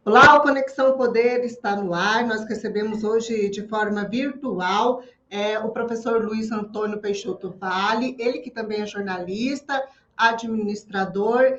Olá, o Conexão Poder está no ar. Nós recebemos hoje de forma virtual o professor Luiz Antônio Peixoto Vale, ele que também é jornalista, administrador,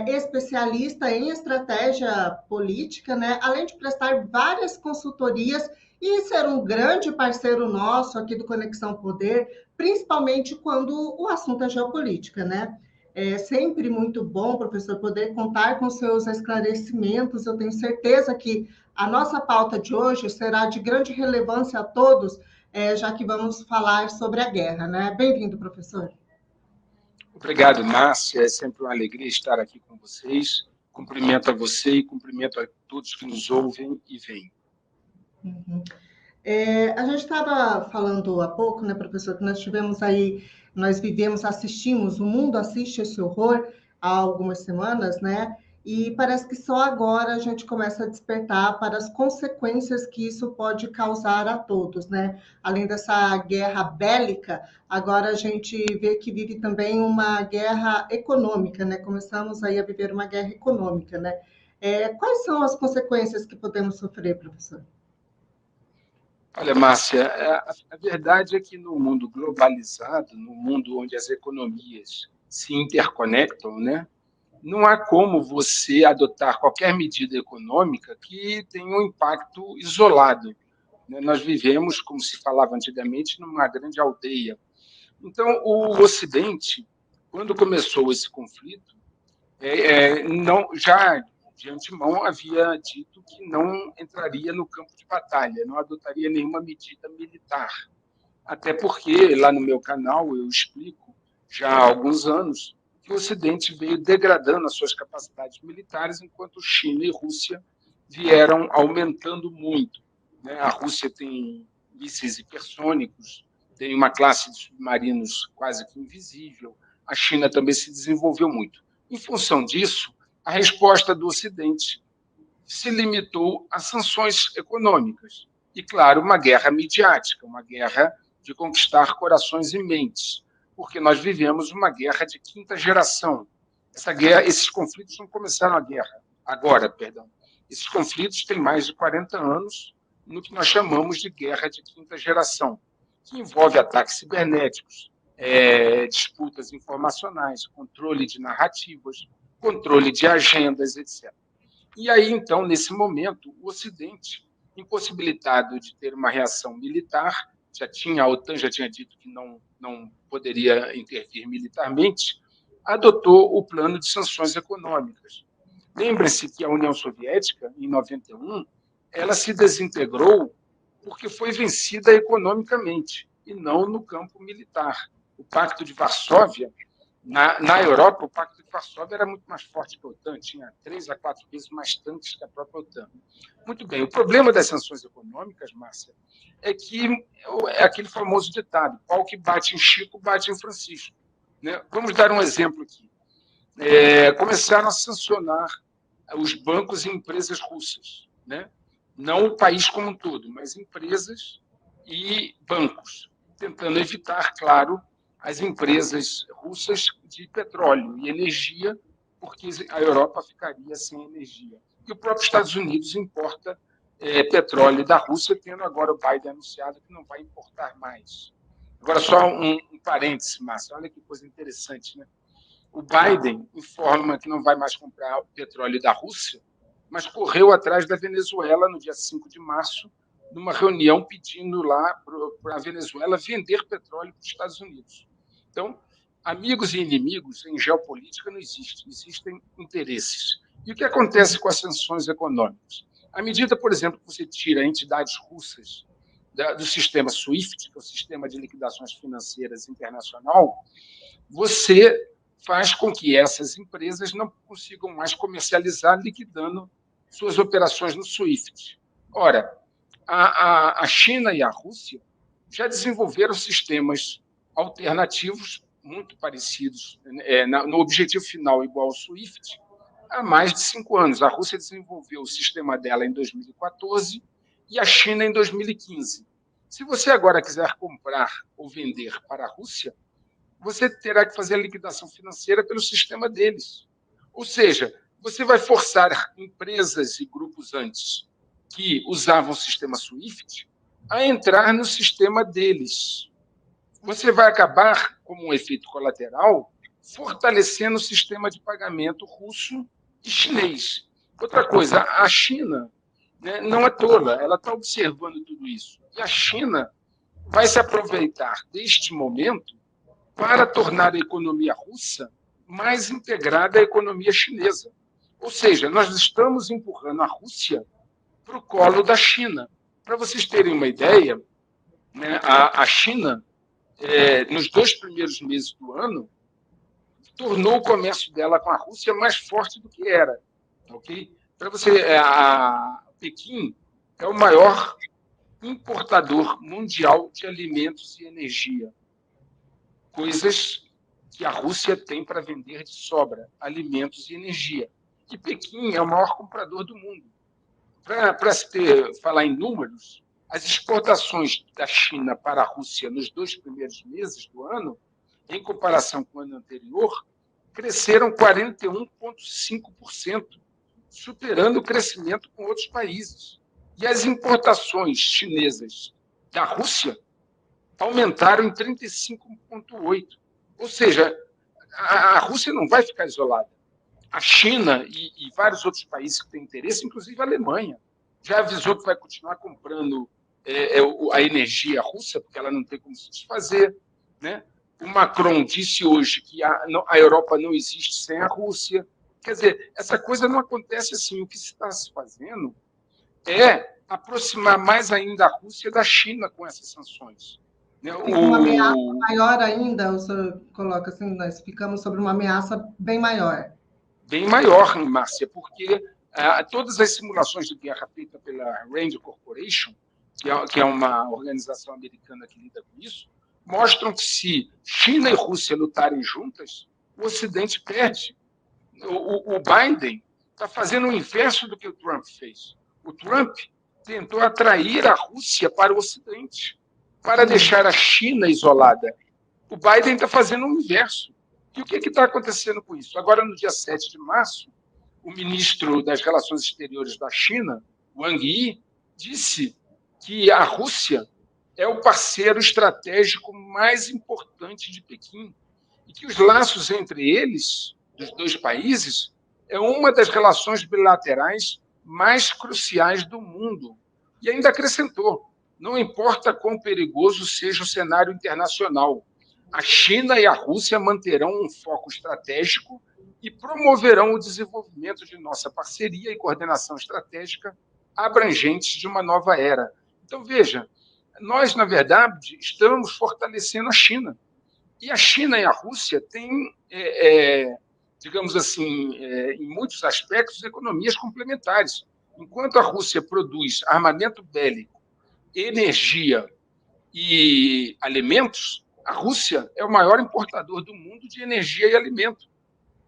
especialista em estratégia política, né? Além de prestar várias consultorias e ser um grande parceiro nosso aqui do Conexão Poder, principalmente quando o assunto é geopolítica, né? É sempre muito bom, professor, poder contar com seus esclarecimentos. Eu tenho certeza que a nossa pauta de hoje será de grande relevância a todos, já que vamos falar sobre a guerra, né? Bem-vindo, professor. Obrigado, Márcia. É sempre uma alegria estar aqui com vocês. Cumprimento a você e cumprimento a todos que nos ouvem e veem. Uhum. A gente estava falando há pouco, né, professor, que nós vivemos, assistimos, o mundo assiste esse horror há algumas semanas, né? E parece que só agora a gente começa a despertar para as consequências que isso pode causar a todos, né? Além dessa guerra bélica, agora a gente vê que vive também uma guerra econômica, né? Começamos aí a viver uma guerra econômica, né? Quais são as consequências que podemos sofrer, professor? Olha, Márcia, a verdade é que no mundo globalizado, no mundo onde as economias se interconectam, né, não há como você adotar qualquer medida econômica que tenha um impacto isolado, né? Nós vivemos, como se falava antigamente, numa grande aldeia. Então, o Ocidente, quando começou esse conflito, não, já de antemão havia dito que não entraria no campo de batalha, não adotaria nenhuma medida militar. Até porque, lá no meu canal, eu explico já há alguns anos que o Ocidente veio degradando as suas capacidades militares, enquanto China e Rússia vieram aumentando muito, né? A Rússia tem mísseis hipersônicos, tem uma classe de submarinos quase que invisível, a China também se desenvolveu muito. Em função disso, a resposta do Ocidente se limitou a sanções econômicas e, claro, uma guerra midiática, uma guerra de conquistar corações e mentes, porque nós vivemos uma guerra de quinta geração. Esses conflitos não começaram agora, perdão. Esses conflitos têm mais de 40 anos no que nós chamamos de guerra de quinta geração, que envolve ataques cibernéticos, disputas informacionais, controle de narrativas, controle de agendas, etc. E aí, então, nesse momento, o Ocidente, impossibilitado de ter uma reação militar, a OTAN já tinha dito que não poderia intervir militarmente, adotou o plano de sanções econômicas. Lembre-se que a União Soviética, em 91, ela se desintegrou porque foi vencida economicamente e não no campo militar. O Pacto de Varsóvia, na Europa, o Pacto de Varsóvia era muito mais forte que a OTAN, tinha 3 a 4 vezes mais tanques que a própria OTAN. Muito bem, o problema das sanções econômicas, Márcia, é que é aquele famoso ditado: pau que bate em Chico, bate em Francisco. Né? Vamos dar um exemplo aqui. Começaram a sancionar os bancos e empresas russas, né? Não o país como um todo, mas empresas e bancos, tentando evitar, claro, as empresas russas de petróleo e energia, porque a Europa ficaria sem energia. E o próprio Estados Unidos importa petróleo da Rússia, tendo agora o Biden anunciado que não vai importar mais. Agora, só um parêntese, Márcio, olha que coisa interessante, né? O Biden informa que não vai mais comprar o petróleo da Rússia, mas correu atrás da Venezuela no dia 5 de março, numa reunião pedindo lá para a Venezuela vender petróleo para os Estados Unidos. Então, amigos e inimigos em geopolítica não existem, existem interesses. E o que acontece com as sanções econômicas? À medida, por exemplo, que você tira entidades russas do sistema SWIFT, que é o sistema de liquidações financeiras internacional, você faz com que essas empresas não consigam mais comercializar liquidando suas operações no SWIFT. Ora, a China e a Rússia já desenvolveram sistemas alternativos muito parecidos, no objetivo final igual ao SWIFT, há mais de 5 anos. A Rússia desenvolveu o sistema dela em 2014 e a China em 2015. Se você agora quiser comprar ou vender para a Rússia, você terá que fazer a liquidação financeira pelo sistema deles. Ou seja, você vai forçar empresas e grupos antes que usavam o sistema SWIFT a entrar no sistema deles. Você vai acabar, como um efeito colateral, fortalecendo o sistema de pagamento russo e chinês. Outra coisa, a China, né, não é tola, ela está observando tudo isso. E a China vai se aproveitar deste momento para tornar a economia russa mais integrada à economia chinesa. Ou seja, nós estamos empurrando a Rússia para o colo da China. Para vocês terem uma ideia, né, a China, nos 2 primeiros meses do ano, tornou o comércio dela com a Rússia mais forte do que era. Okay? Para você, Pequim é o maior importador mundial de alimentos e energia. Coisas que a Rússia tem para vender de sobra, alimentos e energia. E Pequim é o maior comprador do mundo. Para falar em números, as exportações da China para a Rússia nos 2 primeiros meses do ano, em comparação com o ano anterior, cresceram 41,5%, superando o crescimento com outros países. E as importações chinesas da Rússia aumentaram em 35,8%. Ou seja, a Rússia não vai ficar isolada. A China e vários outros países que têm interesse, inclusive a Alemanha, já avisou que vai continuar comprando a energia russa, porque ela não tem como se desfazer. Né? O Macron disse hoje que a Europa não existe sem a Rússia. Quer dizer, essa coisa não acontece assim. O que se está se fazendo é aproximar mais ainda a Rússia da China com essas sanções. Né? Uma ameaça maior ainda, o senhor coloca assim, nós ficamos sobre uma ameaça bem maior. Bem maior, Márcia, porque todas as simulações de guerra feitas pela Rand Corporation, que é uma organização americana que lida com isso, mostram que se China e Rússia lutarem juntas, o Ocidente perde. O Biden está fazendo o inverso do que o Trump fez. O Trump tentou atrair a Rússia para o Ocidente, para deixar a China isolada. O Biden está fazendo o inverso. E o que está acontecendo com isso? Agora, no dia 7 de março, o ministro das Relações Exteriores da China, Wang Yi, disse que a Rússia é o parceiro estratégico mais importante de Pequim e que os laços entre eles, dos 2 países, é uma das relações bilaterais mais cruciais do mundo. E ainda acrescentou, não importa quão perigoso seja o cenário internacional, a China e a Rússia manterão um foco estratégico e promoverão o desenvolvimento de nossa parceria e coordenação estratégica abrangentes de uma nova era. Então, veja, nós, na verdade, estamos fortalecendo a China. E a China e a Rússia têm, digamos assim, em muitos aspectos, economias complementares. Enquanto a Rússia produz armamento bélico, energia e alimentos, a Rússia é o maior importador do mundo de energia e alimento.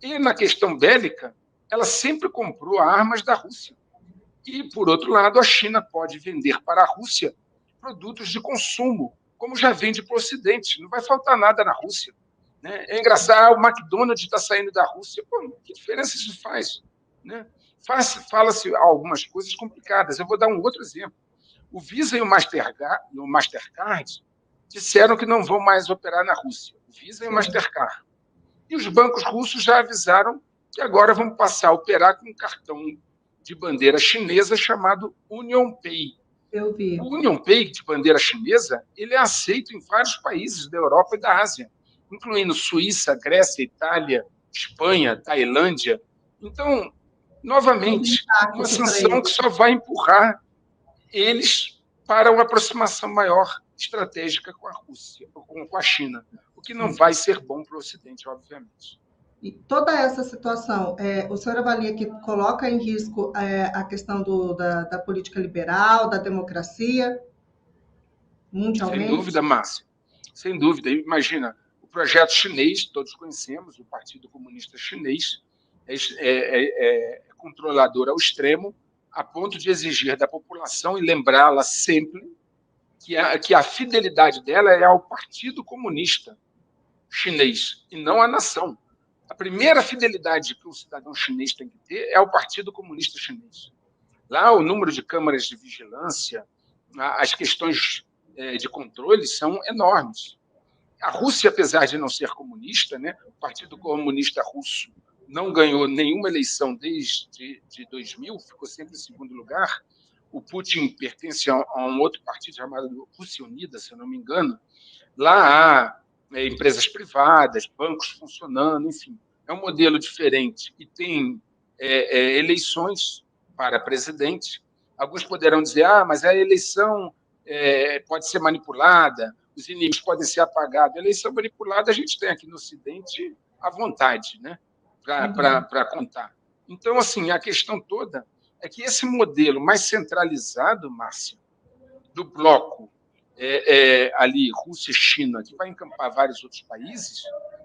E, na questão bélica, ela sempre comprou armas da Rússia. E, por outro lado, a China pode vender para a Rússia produtos de consumo, como já vende para o Ocidente. Não vai faltar nada na Rússia. Né? É engraçado, o McDonald's está saindo da Rússia. Pô, que diferença isso faz? Né? Fala-se algumas coisas complicadas. Eu vou dar um outro exemplo. O Visa e o Mastercard disseram que não vão mais operar na Rússia. O Visa e o Mastercard. E os bancos russos já avisaram que agora vão passar a operar com um cartão de bandeira chinesa chamado UnionPay. Eu vi. O UnionPay de bandeira chinesa ele é aceito em vários países da Europa e da Ásia, incluindo Suíça, Grécia, Itália, Espanha, Tailândia. Então, novamente, uma sanção que só vai empurrar eles para uma aproximação maior estratégica com a Rússia, com a China, o que não vai ser bom para o Ocidente, obviamente. E toda essa situação, o senhor avalia que coloca em risco a questão da política liberal, da democracia, mundialmente? Sem dúvida, Márcia. Sem dúvida. Imagina, o projeto chinês, todos conhecemos, o Partido Comunista Chinês, é controlador ao extremo, a ponto de exigir da população e lembrá-la sempre que a fidelidade dela é ao Partido Comunista Chinês e não à nação. A primeira fidelidade que o cidadão chinês tem que ter é ao Partido Comunista Chinês. Lá, o número de câmaras de vigilância, as questões de controle são enormes. A Rússia, apesar de não ser comunista, né, o Partido Comunista Russo não ganhou nenhuma eleição desde 2000, ficou sempre em segundo lugar. O Putin pertence a um outro partido chamado Rússia Unida, se eu não me engano. Lá há empresas privadas, bancos funcionando, enfim. É um modelo diferente e tem eleições para presidente. Alguns poderão dizer, mas a eleição pode ser manipulada, os inimigos podem ser apagados. A eleição manipulada a gente tem aqui no Ocidente à vontade, né? Para contar. Então, assim, a questão toda é que esse modelo mais centralizado, Márcia, do bloco ali, Rússia e China, que vai encampar vários outros países,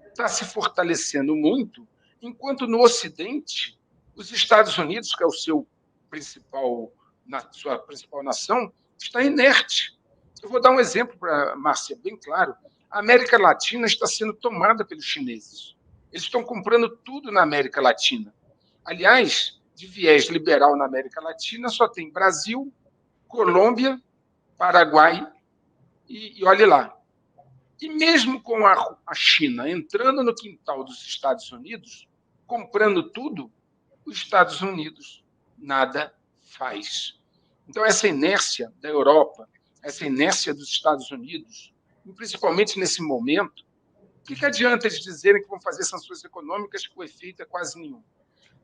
está se fortalecendo muito, enquanto no Ocidente, os Estados Unidos, que é sua principal nação, está inerte. Eu vou dar um exemplo para a Márcia, bem claro. A América Latina está sendo tomada pelos chineses. Eles estão comprando tudo na América Latina. Aliás, de viés liberal na América Latina, só tem Brasil, Colômbia, Paraguai e olhe lá. E mesmo com a China entrando no quintal dos Estados Unidos, comprando tudo, os Estados Unidos nada faz. Então, essa inércia da Europa, essa inércia dos Estados Unidos, principalmente nesse momento, o que adianta eles dizerem que vão fazer sanções econômicas que o efeito é quase nenhum?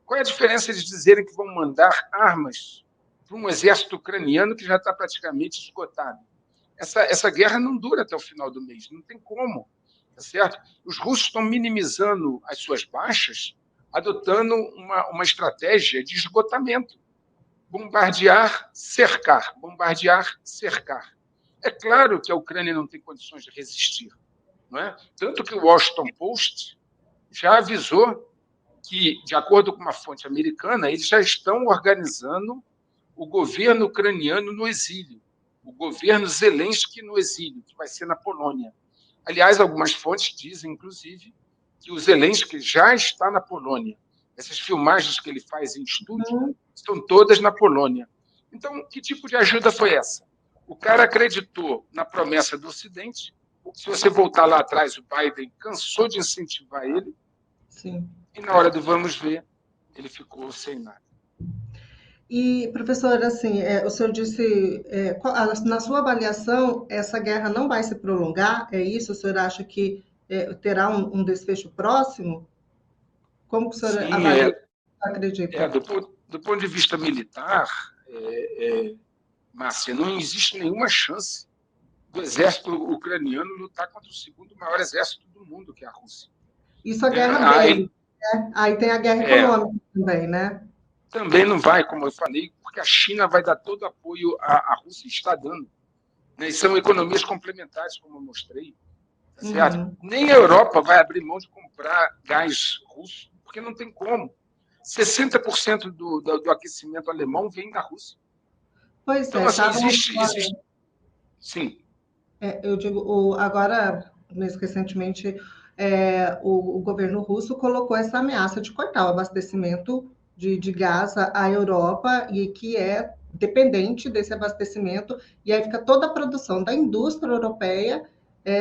Qual é a diferença eles dizerem que vão mandar armas para um exército ucraniano que já está praticamente esgotado? Essa guerra não dura até o final do mês, não tem como, tá certo? Os russos estão minimizando as suas baixas, adotando uma estratégia de esgotamento. Bombardear, cercar, bombardear, cercar. É claro que a Ucrânia não tem condições de resistir, não é? Tanto que o Washington Post já avisou que, de acordo com uma fonte americana, eles já estão organizando o governo ucraniano no exílio, o governo Zelensky no exílio, que vai ser na Polônia. Aliás, algumas fontes dizem, inclusive, que o Zelensky já está na Polônia. Essas filmagens que ele faz em estúdio estão todas na Polônia. Então, que tipo de ajuda foi essa? O cara acreditou na promessa do Ocidente. Se você voltar lá atrás, o Biden cansou de incentivar ele. Sim. E na hora do vamos ver, ele ficou sem nada. E, professor, assim, o senhor disse, na sua avaliação, essa guerra não vai se prolongar? É isso? O senhor acha que terá um desfecho próximo? Como que o senhor avalia, acredita? Do ponto de vista militar, Márcia, não existe nenhuma chance do exército ucraniano lutar contra o segundo maior exército do mundo, que é a Rússia. Isso a guerra dele, né? Aí tem a guerra econômica também, né? Também não vai, como eu falei, porque a China vai dar todo apoio à Rússia, está dando. Né? E são economias complementares, como eu mostrei. Tá certo? Nem a Europa vai abrir mão de comprar gás russo, porque não tem como. 60% do aquecimento alemão vem da Rússia. Pois então, assim, existe. Sim. Eu digo, agora, mais recentemente, o governo russo colocou essa ameaça de cortar o abastecimento de gás à Europa e que é dependente desse abastecimento, e aí fica toda a produção da indústria europeia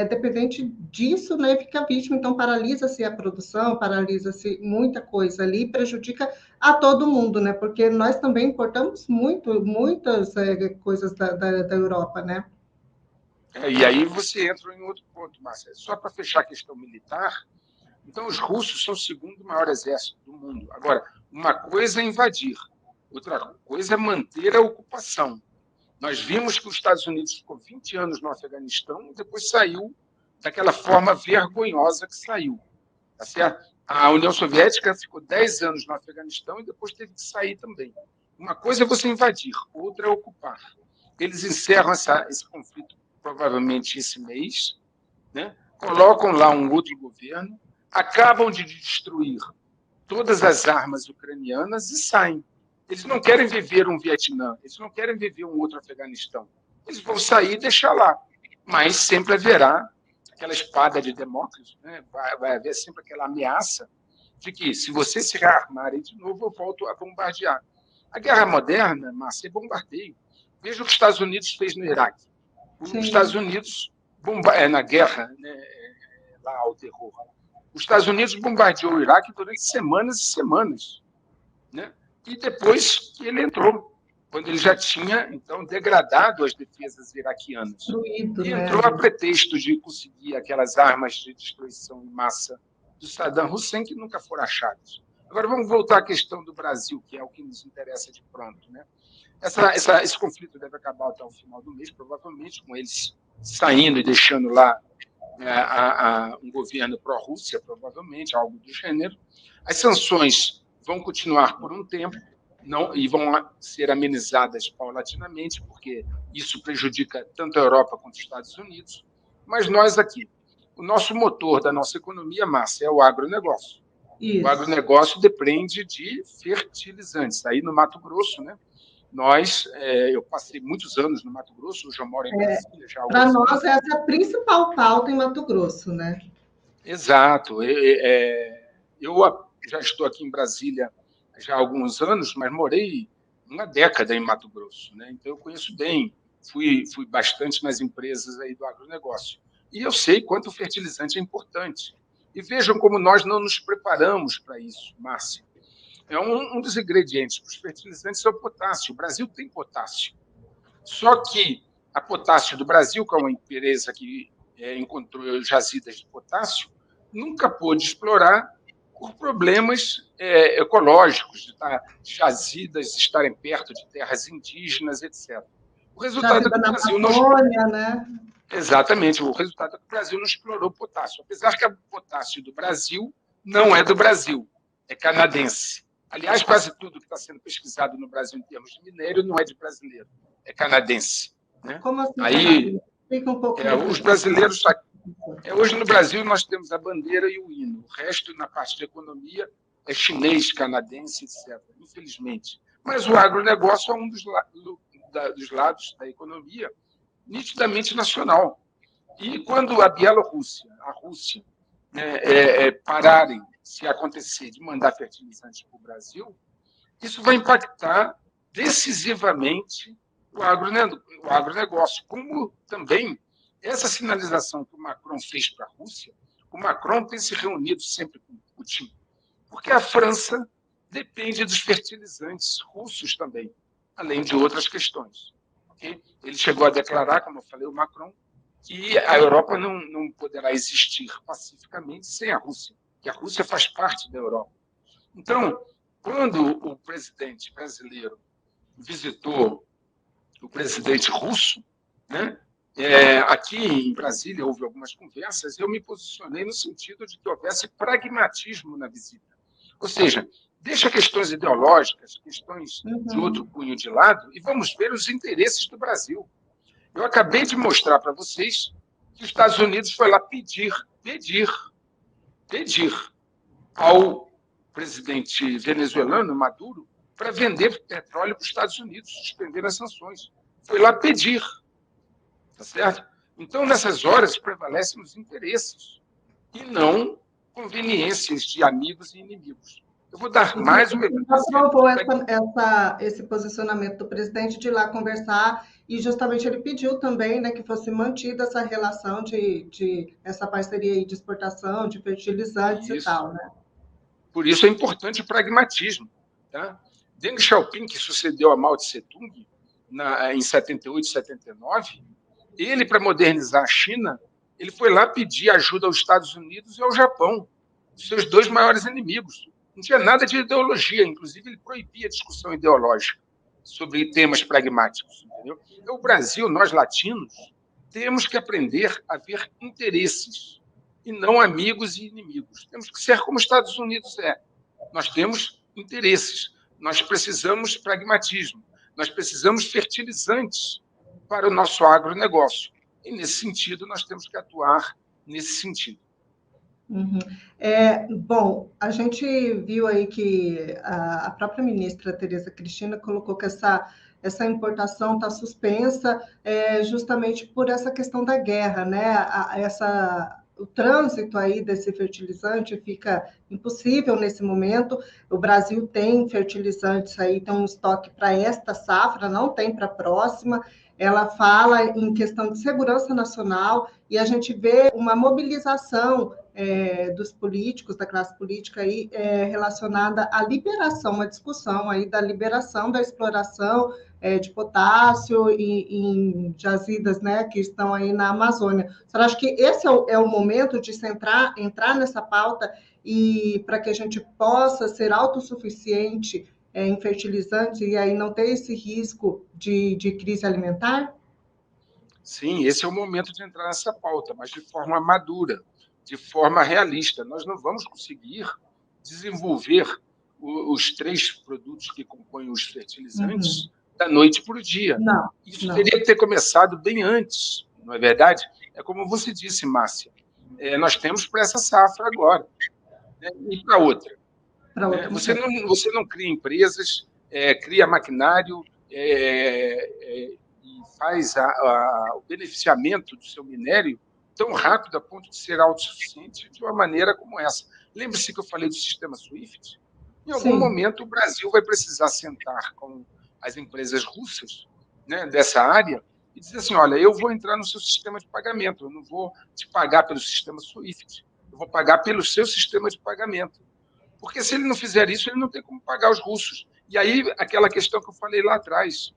dependente disso, né, fica vítima, então paralisa-se a produção, paralisa-se muita coisa ali, prejudica a todo mundo, né, porque nós também importamos muitas coisas da Europa, né. E aí você entra em outro ponto, Márcia. Só para fechar a questão militar, então os russos são o segundo maior exército do mundo. Agora, uma coisa é invadir, outra coisa é manter a ocupação. Nós vimos que os Estados Unidos ficou 20 anos no Afeganistão e depois saiu daquela forma vergonhosa que saiu. Tá certo? A União Soviética ficou 10 anos no Afeganistão e depois teve que sair também. Uma coisa é você invadir, outra é ocupar. Eles encerram esse conflito provavelmente esse mês, né? Colocam lá um outro governo, acabam de destruir todas as armas ucranianas e saem. Eles não querem viver um Vietnã, eles não querem viver um outro Afeganistão. Eles vão sair e deixar lá. Mas sempre haverá aquela espada de Damocles, né? Vai haver sempre aquela ameaça de que, se vocês se rearmarem de novo, eu volto a bombardear. A guerra moderna, Márcia, é bombardeio. Veja o que os Estados Unidos fez no Iraque. Os Estados Unidos, na guerra, né, lá ao terror, os Estados Unidos bombardeou o Iraque durante semanas e semanas, né? E depois que ele entrou, quando ele já tinha, então, degradado as defesas iraquianas. E entrou a pretexto de conseguir aquelas armas de destruição em massa do Saddam Hussein, que nunca foram achadas. Agora, vamos voltar à questão do Brasil, que é o que nos interessa de pronto, né? Esse conflito deve acabar até o final do mês, provavelmente, com eles saindo e deixando lá um governo pró-Rússia, provavelmente, algo do gênero. As sanções vão continuar por um tempo, e vão ser amenizadas paulatinamente, porque isso prejudica tanto a Europa quanto os Estados Unidos. Mas nós aqui, o nosso motor da nossa economia, Márcia, é o agronegócio. Isso. O agronegócio depende de fertilizantes. Aí no Mato Grosso, né? Eu passei muitos anos no Mato Grosso, hoje eu moro em Brasília. Para nós, essa é a principal pauta em Mato Grosso, né? Exato. Eu já estou aqui em Brasília já há alguns anos, mas morei uma década em Mato Grosso, né? Então eu conheço bem, fui bastante nas empresas aí do agronegócio. E eu sei quanto o fertilizante é importante. E vejam como nós não nos preparamos para isso, Márcia. É um dos ingredientes para os fertilizantes é o potássio. O Brasil tem potássio. Só que a Potássio do Brasil, que é uma empresa que encontrou jazidas de potássio, nunca pôde explorar por problemas ecológicos, de jazidas estarem perto de terras indígenas, etc. O resultado é que o Brasil não... né? Exatamente. O resultado é que o Brasil não explorou potássio. Apesar que o potássio do Brasil não é do Brasil, é canadense. Aliás, quase tudo que está sendo pesquisado no Brasil em termos de minério não é de brasileiro, é canadense. Né? Como assim? Aí, explica um pouco os brasileiros... Hoje no Brasil nós temos a bandeira e o hino. O resto, na parte de economia, é chinês, canadense, etc. Infelizmente. Mas o agronegócio é um dos lados da economia nitidamente nacional. E quando a Bielorrússia, a Rússia, pararem, se acontecer, de mandar fertilizantes para o Brasil, isso vai impactar decisivamente o agronegócio, como também essa sinalização que o Macron fez para a Rússia. O Macron tem se reunido sempre com Putin, porque a França depende dos fertilizantes russos também, além de outras questões. Okay? Ele chegou a declarar, como eu falei, o Macron, que a Europa não poderá existir pacificamente sem a Rússia, que a Rússia faz parte da Europa. Então, quando o presidente brasileiro visitou o presidente russo, né, aqui em Brasília houve algumas conversas, eu me posicionei no sentido de que houvesse pragmatismo na visita. Ou seja, deixa questões ideológicas, questões de outro cunho de lado, e vamos ver os interesses do Brasil. Eu acabei de mostrar para vocês que os Estados Unidos foi lá pedir ao presidente venezuelano, Maduro, para vender petróleo para os Estados Unidos, suspender as sanções. Foi lá pedir. Tá certo? Então, nessas horas, prevalecem os interesses e não conveniências de amigos e inimigos. Eu vou dar mais um exemplo. Aprovou esse posicionamento do presidente de ir lá conversar e justamente ele pediu também, né, que fosse mantida essa relação de essa parceria de exportação de fertilizantes e tal, né? Por isso é importante o pragmatismo. Tá? Deng Xiaoping, que sucedeu a Mao Tse-tung em 78, 79, ele, para modernizar a China, ele foi lá pedir ajuda aos Estados Unidos e ao Japão, seus dois maiores inimigos. Não tinha nada de ideologia, inclusive ele proibia a discussão ideológica sobre temas pragmáticos. Entendeu? Então, o Brasil, nós latinos, temos que aprender a ver interesses e não amigos e inimigos. Temos que ser como os Estados Unidos é. Nós temos interesses, nós precisamos pragmatismo, nós precisamos fertilizantes para o nosso agronegócio. E, nesse sentido, nós temos que atuar nesse sentido. Bom, a gente viu aí que a própria ministra Tereza Cristina colocou que essa importação está suspensa justamente por essa questão da guerra, né? o trânsito aí desse fertilizante fica impossível nesse momento. O Brasil tem fertilizantes aí, tem um estoque para esta safra, não tem para a próxima. Ela fala em questão de segurança nacional e a gente vê uma mobilização dos políticos, da classe política aí, relacionada à liberação, uma discussão aí da liberação da exploração de potássio em jazidas, né, que estão aí na Amazônia. Você acha que esse é o momento de se entrar nessa pauta e para que a gente possa ser autossuficiente em fertilizantes e aí não ter esse risco de crise alimentar? Sim, esse é o momento de entrar nessa pauta, mas de forma madura, de forma realista. Nós não vamos conseguir desenvolver os 3 produtos que compõem os fertilizantes da noite para o dia. Não, Isso não. teria que ter começado bem antes, não é verdade? É como você disse, Márcia, nós temos para essa safra agora, né? E para outra. Né? Você não cria empresas, cria maquinário e faz o beneficiamento do seu minério tão rápido a ponto de ser autossuficiente de uma maneira como essa. Lembre-se que eu falei do sistema SWIFT? Em algum momento, o Brasil vai precisar sentar com as empresas russas, né, dessa área e dizer assim, olha, eu vou entrar no seu sistema de pagamento, eu não vou te pagar pelo sistema SWIFT, eu vou pagar pelo seu sistema de pagamento. Porque se ele não fizer isso, ele não tem como pagar os russos. E aí, aquela questão que eu falei lá atrás.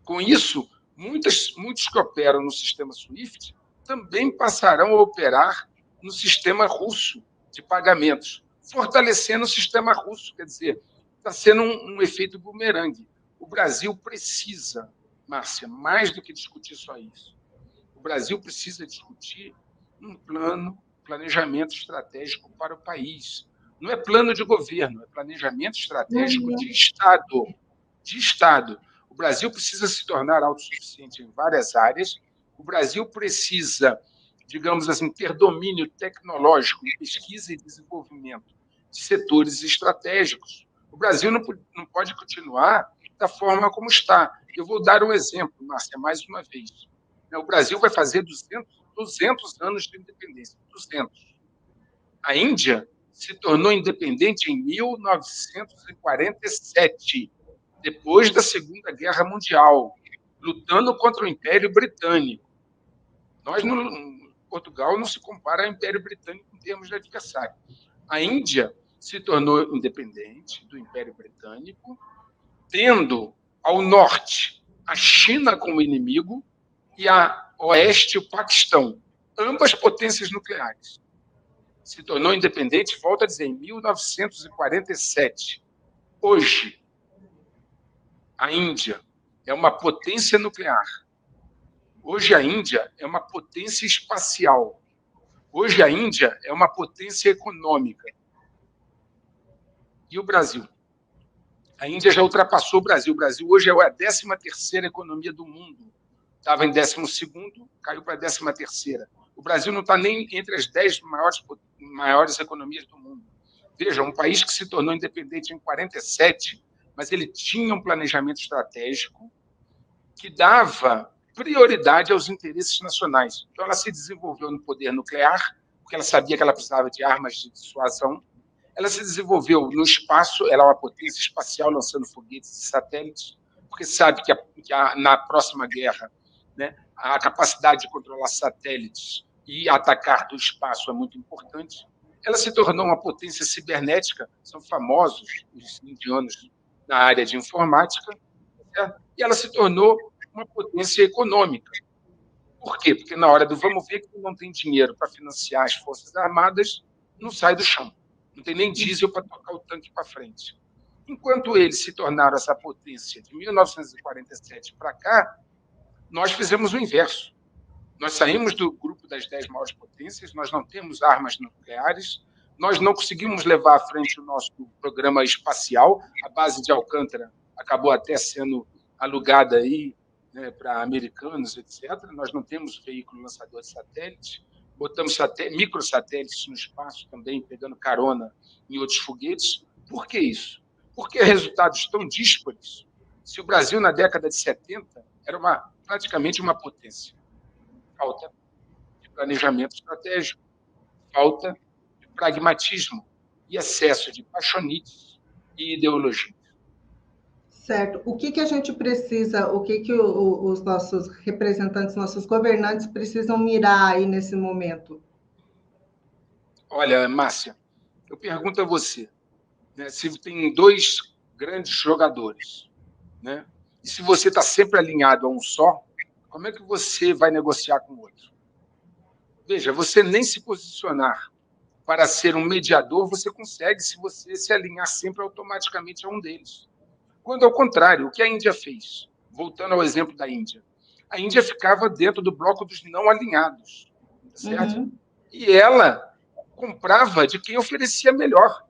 Com isso, muitos que operam no sistema SWIFT também passarão a operar no sistema russo de pagamentos, fortalecendo o sistema russo. Quer dizer, está sendo um efeito bumerangue. O Brasil precisa, Márcia, mais do que discutir só isso. O Brasil precisa discutir um planejamento estratégico para o país. Não é plano de governo, é planejamento estratégico de Estado. De Estado. O Brasil precisa se tornar autossuficiente em várias áreas. O Brasil precisa, digamos assim, ter domínio tecnológico em pesquisa e desenvolvimento de setores estratégicos. O Brasil não pode continuar da forma como está. Eu vou dar um exemplo, Márcia, mais uma vez. O Brasil vai fazer 200 anos de independência. 200. A Índia se tornou independente em 1947, depois da Segunda Guerra Mundial, lutando contra o Império Britânico. Portugal não se compara ao Império Britânico em termos de adversário. A Índia se tornou independente do Império Britânico, tendo ao norte a China como inimigo e a oeste o Paquistão, ambas potências nucleares. Se tornou independente, volto a dizer, em 1947. Hoje, a Índia é uma potência nuclear. Hoje, a Índia é uma potência espacial. Hoje, a Índia é uma potência econômica. E o Brasil? A Índia já ultrapassou o Brasil. O Brasil hoje é a 13ª economia do mundo. Estava em 12º, caiu para a 13ª. O Brasil não está nem entre as 10 maiores economias do mundo. Veja, um país que se tornou independente em 47, mas ele tinha um planejamento estratégico que dava prioridade aos interesses nacionais. Então, ela se desenvolveu no poder nuclear, porque ela sabia que ela precisava de armas de dissuasão. Ela se desenvolveu no espaço, ela é uma potência espacial, lançando foguetes e satélites, porque sabe que na próxima guerra, né, a capacidade de controlar satélites e atacar do espaço é muito importante. Ela se tornou uma potência cibernética, são famosos os indianos na área de informática, certo? E ela se tornou uma potência econômica. Por quê? Porque na hora do vamos ver, que não tem dinheiro para financiar as Forças Armadas, não sai do chão. Não tem nem diesel para tocar o tanque para frente. Enquanto eles se tornaram essa potência de 1947 para cá, nós fizemos o inverso. Nós saímos do grupo das 10 maiores potências, nós não temos armas nucleares, nós não conseguimos levar à frente o nosso programa espacial, a base de Alcântara acabou até sendo alugada aí, né, para americanos, etc. Nós não temos veículo lançador de satélites, botamos microsatélites no espaço também, pegando carona em outros foguetes. Por que isso? Porque resultados tão díspares. Se o Brasil, na década de 70, era praticamente uma potência. Falta de planejamento estratégico, falta de pragmatismo e excesso de paixonites e ideologia. Certo. O que a gente precisa, o que os nossos representantes, nossos governantes precisam mirar aí nesse momento? Olha, Márcia, eu pergunto a você, né, se tem dois grandes jogadores, né, e se você está sempre alinhado a um só, como é que você vai negociar com o outro? Veja, você nem se posicionar para ser um mediador, você consegue se você se alinhar sempre automaticamente a um deles. Quando, ao contrário, o que a Índia fez? Voltando ao exemplo da Índia. A Índia ficava dentro do bloco dos não alinhados, certo? Uhum. E ela comprava de quem oferecia melhor.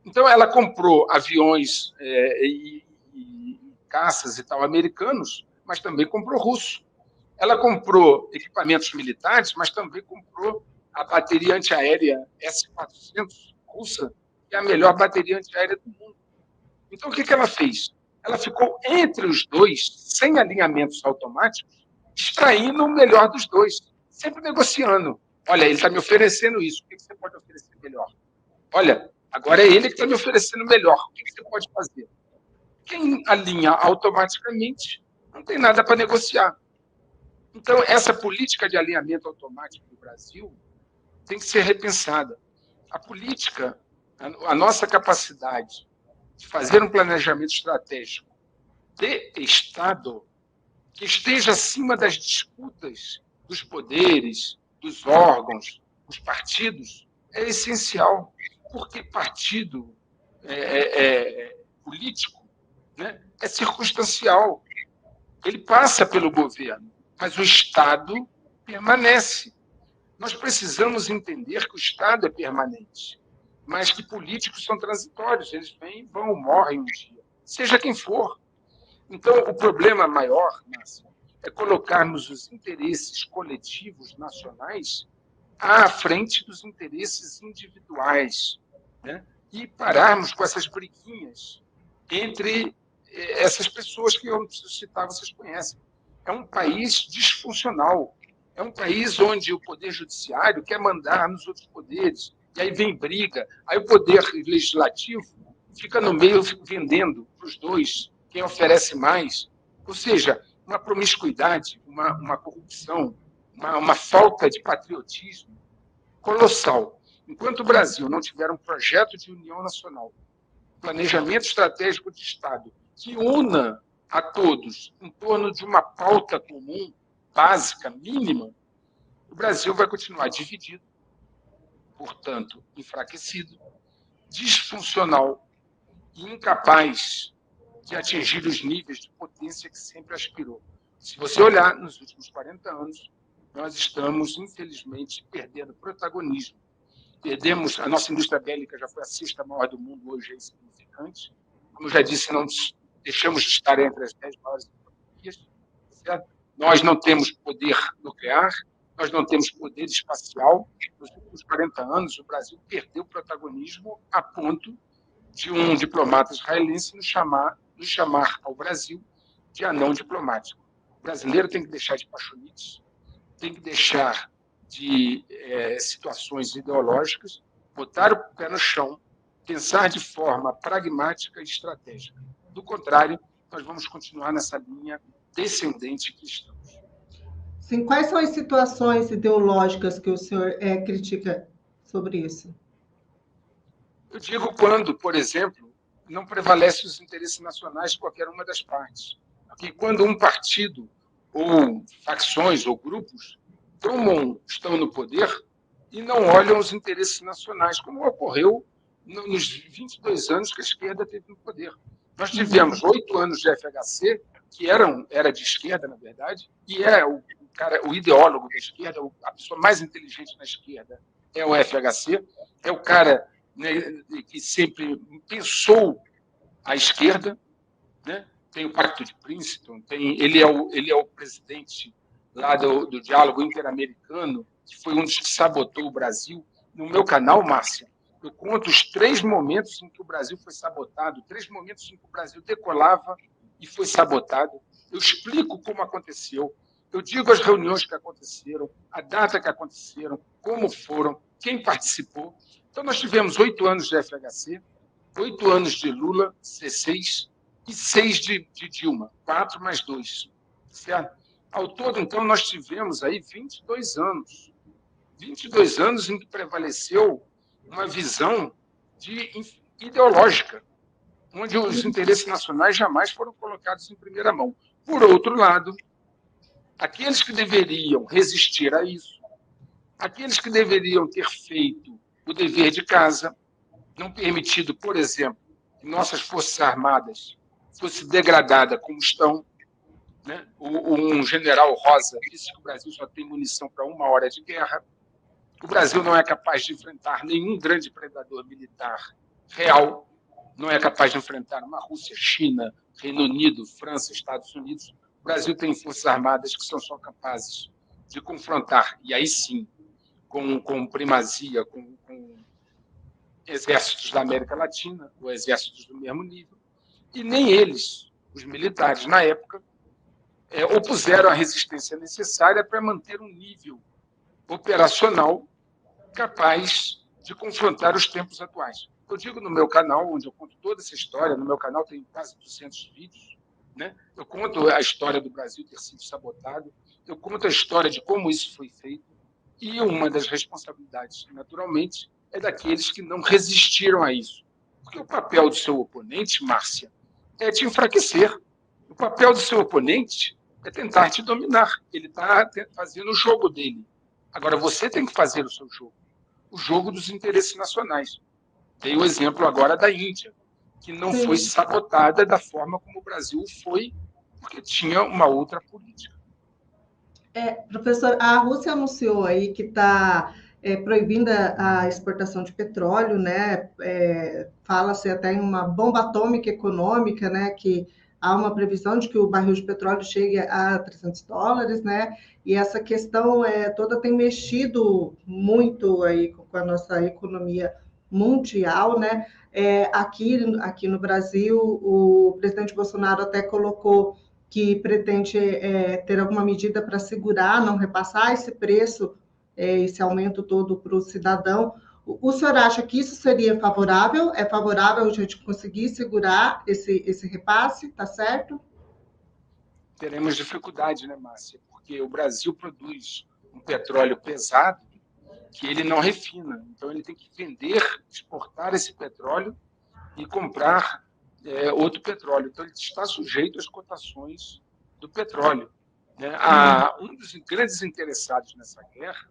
Então, ela comprou aviões e caças e tal americanos, mas também comprou russo. Ela comprou equipamentos militares, mas também comprou a bateria antiaérea S-400 russa, que é a melhor bateria antiaérea do mundo. Então, o que ela fez? Ela ficou entre os dois, sem alinhamentos automáticos, extraindo o melhor dos dois, sempre negociando. Olha, ele está me oferecendo isso, o que você pode oferecer melhor? Olha, agora é ele que está me oferecendo melhor, o que você pode fazer? Quem alinha automaticamente não tem nada para negociar. Então, essa política de alinhamento automático do Brasil tem que ser repensada. A política, a nossa capacidade de fazer um planejamento estratégico de Estado que esteja acima das disputas dos poderes, dos órgãos, dos partidos, é essencial. Porque partido político, né, é circunstancial. Ele passa pelo governo, mas o Estado permanece. Nós precisamos entender que o Estado é permanente, mas que políticos são transitórios, eles vêm, vão, morrem um dia, seja quem for. Então, o problema maior, Márcia, é colocarmos os interesses coletivos nacionais à frente dos interesses individuais, né? E pararmos com essas briguinhas entre essas pessoas que eu não preciso citar, vocês conhecem. É um país disfuncional. É um país onde o poder judiciário quer mandar nos outros poderes, e aí vem briga, aí o poder legislativo fica no meio vendendo para os dois quem oferece mais. Ou seja, uma promiscuidade, uma corrupção, uma falta de patriotismo colossal. Enquanto o Brasil não tiver um projeto de união nacional, planejamento estratégico de Estado, que una a todos em torno de uma pauta comum, básica, mínima, o Brasil vai continuar dividido, portanto, enfraquecido, disfuncional e incapaz de atingir os níveis de potência que sempre aspirou. Se você olhar nos últimos 40 anos, nós estamos, infelizmente, perdendo protagonismo. Perdemos, a nossa indústria bélica já foi a sexta maior do mundo, hoje é insignificante. Como já disse, não deixamos de estar entre as 10 maiores economias. Certo? Nós não temos poder nuclear, nós não temos poder espacial. Nos últimos 40 anos, o Brasil perdeu protagonismo a ponto de um diplomata israelense nos chamar ao Brasil de anão diplomático. O brasileiro tem que deixar de paixonites, tem que deixar de situações ideológicas, botar o pé no chão, pensar de forma pragmática e estratégica. Do contrário, nós vamos continuar nessa linha descendente que estamos. Sim, quais são as situações ideológicas que o senhor critica sobre isso? Eu digo quando, por exemplo, não prevalecem os interesses nacionais de qualquer uma das partes. Porque quando um partido, ou facções, ou grupos, estão no poder e não olham os interesses nacionais, como ocorreu nos 22 anos que a esquerda teve no poder. Nós tivemos 8 anos de FHC, que era de esquerda, na verdade, e o ideólogo da esquerda, a pessoa mais inteligente na esquerda é o FHC, é o cara, né, que sempre pensou a esquerda, né? Tem o Pacto de Princeton, ele é o presidente lá do Diálogo Interamericano, que foi um dos que sabotou o Brasil. No meu canal, Márcia, eu conto os 3 momentos em que o Brasil foi sabotado, 3 momentos em que o Brasil decolava e foi sabotado. Eu explico como aconteceu. Eu digo as reuniões que aconteceram, a data que aconteceram, como foram, quem participou. Então, nós tivemos 8 anos de FHC, 8 anos de Lula, 16, e 6 de Dilma, 4 mais 2. Certo? Ao todo, então, nós tivemos aí 22 anos. 22 anos em que prevaleceu uma visão ideológica, onde os interesses nacionais jamais foram colocados em primeira mão. Por outro lado, aqueles que deveriam resistir a isso, aqueles que deveriam ter feito o dever de casa, não permitido, por exemplo, que nossas Forças Armadas fossem degradadas como estão, né? Um general Rosa disse que o Brasil só tem munição para 1 hora de guerra, o Brasil não é capaz de enfrentar nenhum grande predador militar real, não é capaz de enfrentar uma Rússia, China, Reino Unido, França, Estados Unidos. O Brasil tem forças armadas que são só capazes de confrontar, e aí sim, com primazia, com exércitos da América Latina, ou exércitos do mesmo nível, e nem eles, os militares, na época, opuseram a resistência necessária para manter um nível operacional capaz de confrontar os tempos atuais. Eu digo no meu canal, onde eu conto toda essa história, no meu canal tem quase 200 vídeos, né? Eu conto a história do Brasil ter sido sabotado, eu conto a história de como isso foi feito, e uma das responsabilidades, naturalmente, é daqueles que não resistiram a isso. Porque o papel do seu oponente, Márcia, é te enfraquecer. O papel do seu oponente é tentar te dominar. Ele está fazendo o jogo dele. Agora, você tem que fazer o seu jogo. O jogo dos interesses nacionais. Dei o exemplo agora da Índia, que não foi sabotada da forma como o Brasil foi, porque tinha uma outra política. Professor, a Rússia anunciou aí que está proibindo a exportação de petróleo, né? Fala-se até em uma bomba atômica econômica, né? Que há uma previsão de que o barril de petróleo chegue a $300, né? E essa questão toda tem mexido muito aí com a nossa economia mundial, né? Aqui no Brasil, o presidente Bolsonaro até colocou que pretende ter alguma medida para segurar, não repassar esse preço, esse aumento todo para o cidadão. O senhor acha que isso seria favorável? É favorável a gente conseguir segurar esse repasse, tá certo? Teremos dificuldade, né, Márcia? Porque o Brasil produz um petróleo pesado que ele não refina. Então, ele tem que vender, exportar esse petróleo e comprar outro petróleo. Então, ele está sujeito às cotações do petróleo. Né? Um dos grandes interessados nessa guerra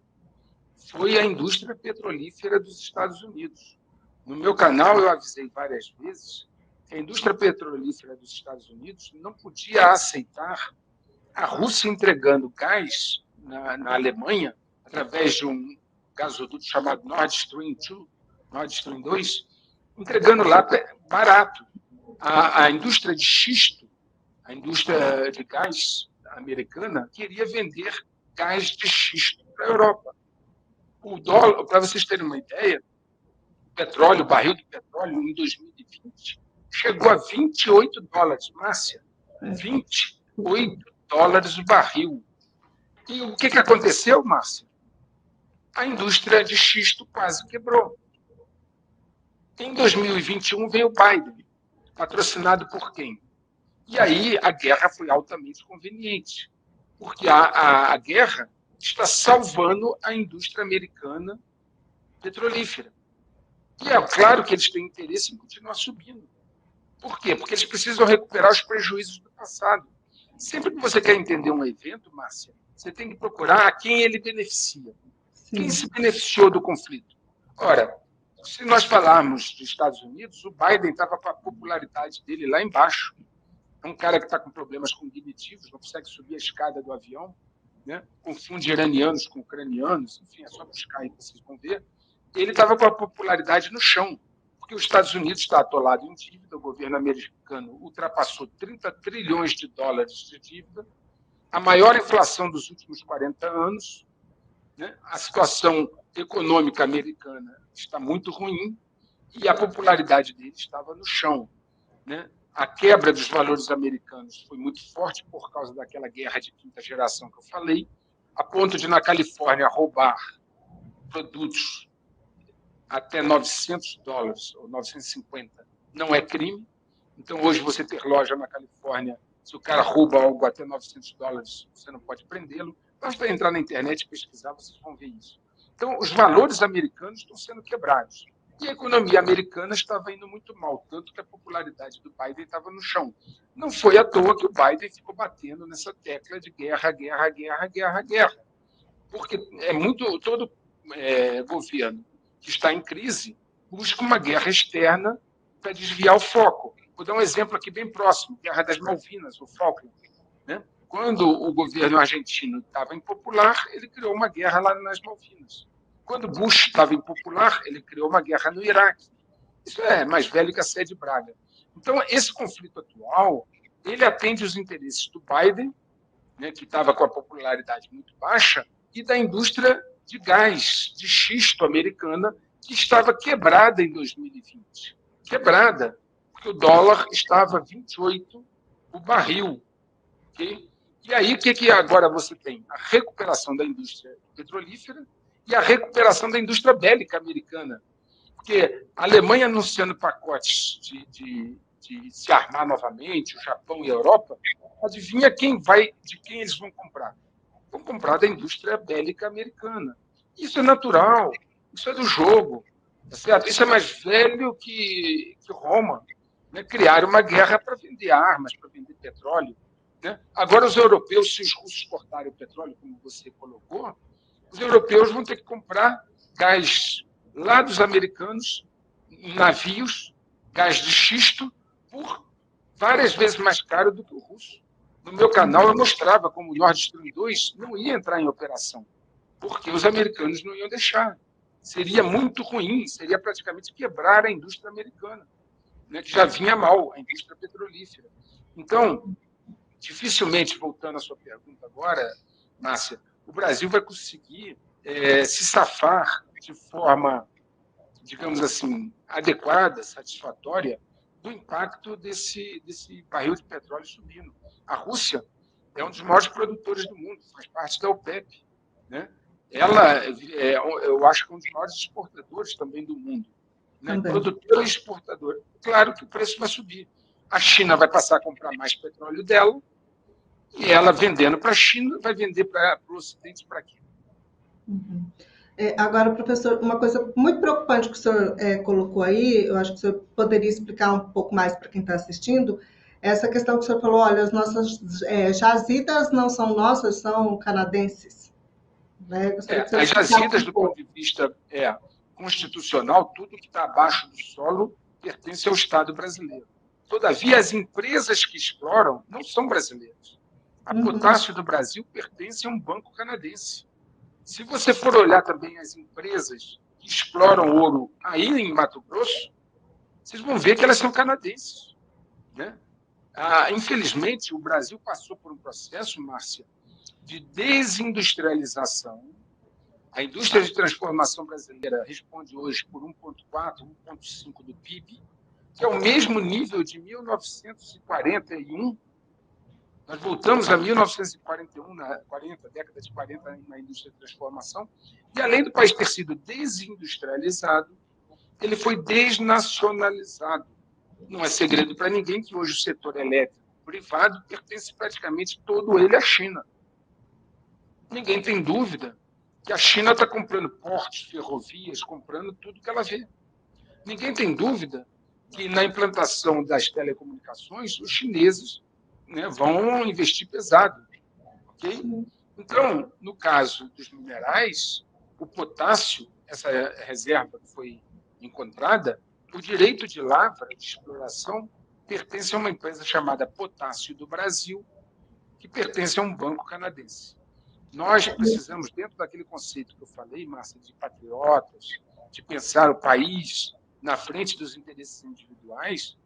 foi a indústria petrolífera dos Estados Unidos. No meu canal, eu avisei várias vezes que a indústria petrolífera dos Estados Unidos não podia aceitar a Rússia entregando gás na Alemanha, através de um gasoduto chamado Nord Stream 2, Nord Stream 2, entregando lá barato. A indústria de xisto, a indústria de gás americana, queria vender gás de xisto para a Europa. O dólar, para vocês terem uma ideia, o barril de petróleo em 2020 chegou a $28, Márcia. $28 o barril. E o que aconteceu, Márcia? A indústria de xisto quase quebrou. Em 2021 veio o Biden, patrocinado por quem? E aí a guerra foi altamente conveniente, porque a guerra está salvando a indústria americana petrolífera. E é claro que eles têm interesse em continuar subindo. Por quê? Porque eles precisam recuperar os prejuízos do passado. Sempre que você quer entender um evento, Márcia, você tem que procurar a quem ele beneficia. Sim. Quem se beneficiou do conflito? Ora, se nós falarmos dos Estados Unidos, o Biden estava com a popularidade dele lá embaixo. É um cara que está com problemas cognitivos, não consegue subir a escada do avião, né? Confunde iranianos com ucranianos, enfim, é só buscar aí que vocês vão ver. Ele estava com a popularidade no chão, porque os Estados Unidos está atolado em dívida, o governo americano ultrapassou $30 trilhões de dívida, a maior inflação dos últimos 40 anos, né? A situação econômica americana está muito ruim e a popularidade dele estava no chão, né? A quebra dos valores americanos foi muito forte por causa daquela guerra de quinta geração que eu falei, a ponto de, na Califórnia, roubar produtos até $900 ou 950 não é crime. Então, hoje, você ter loja na Califórnia, se o cara rouba algo até $900, você não pode prendê-lo. Basta entrar na internet e pesquisar, vocês vão ver isso. Então, os valores americanos estão sendo quebrados. E a economia americana estava indo muito mal, tanto que a popularidade do Biden estava no chão. Não foi à toa que o Biden ficou batendo nessa tecla de guerra, guerra, guerra, guerra, guerra. Porque todo governo que está em crise busca uma guerra externa para desviar o foco. Vou dar um exemplo aqui bem próximo, Guerra das Malvinas, o Falkland. Né? Quando o governo argentino estava impopular, ele criou uma guerra lá nas Malvinas. Quando Bush estava impopular, ele criou uma guerra no Iraque. Isso é mais velho que a Sé de Braga. Então, esse conflito atual, ele atende os interesses do Biden, né, que estava com a popularidade muito baixa, e da indústria de gás, de xisto americana, que estava quebrada em 2020. Quebrada, porque o dólar estava 28 o barril. Okay? E aí, o que agora você tem? A recuperação da indústria petrolífera e a recuperação da indústria bélica americana. Porque a Alemanha anunciando pacotes de se armar novamente, o Japão e a Europa, adivinha de quem eles vão comprar? Vão comprar da indústria bélica americana. Isso é natural, isso é do jogo, tá certo? Isso é mais velho que Roma. Né? Criaram uma guerra para vender armas, para vender petróleo. Né? Agora, os europeus, se os russos cortarem o petróleo, como você colocou, os europeus vão ter que comprar gás lá dos americanos, em navios, gás de xisto, por várias vezes mais caro do que o russo. No meu canal, eu mostrava como o Nord Stream 2 não ia entrar em operação, porque os americanos não iam deixar. Seria muito ruim, seria praticamente quebrar a indústria americana, né, que já vinha mal, a indústria petrolífera. Então, dificilmente, voltando à sua pergunta agora, Márcia, o Brasil vai conseguir se safar de forma, digamos assim, adequada, satisfatória, do impacto desse barril de petróleo subindo. A Rússia é um dos maiores produtores do mundo, faz parte da OPEP. Né? Ela, eu acho que é um dos maiores exportadores também do mundo. Né? Produtora e exportadora. Claro que o preço vai subir. A China vai passar a comprar mais petróleo dela, e ela, vendendo para a China, vai vender para o Ocidente para quê? Uhum. Agora, professor, uma coisa muito preocupante que o senhor colocou aí, eu acho que o senhor poderia explicar um pouco mais para quem está assistindo, essa questão que o senhor falou, olha, as nossas jazidas não são nossas, são canadenses. Né? As jazidas, do ponto de vista constitucional, tudo que está abaixo do solo pertence ao Estado brasileiro. Todavia, as empresas que exploram não são brasileiras. A Potássio do Brasil pertence a um banco canadense. Se você for olhar também as empresas que exploram ouro aí em Mato Grosso, vocês vão ver que elas são canadenses. Né? Infelizmente, o Brasil passou por um processo, Márcia, de desindustrialização. A indústria de transformação brasileira responde hoje por 1,4%, 1,5% do PIB, que é o mesmo nível de 1941. Nós voltamos a 1941, na década de 40, na indústria de transformação, e além do país ter sido desindustrializado, ele foi desnacionalizado. Não é segredo para ninguém que hoje o setor elétrico privado pertence praticamente todo ele à China. Ninguém tem dúvida que a China está comprando portos, ferrovias, comprando tudo que ela vê. Ninguém tem dúvida que na implantação das telecomunicações, os chineses, né, vão investir pesado. Okay? Então, no caso dos minerais, o potássio, essa reserva que foi encontrada, o direito de lavra, de exploração, pertence a uma empresa chamada Potássio do Brasil, que pertence a um banco canadense. Nós precisamos, dentro daquele conceito que eu falei, Márcia, de patriotas, de pensar o país na frente dos interesses individuais,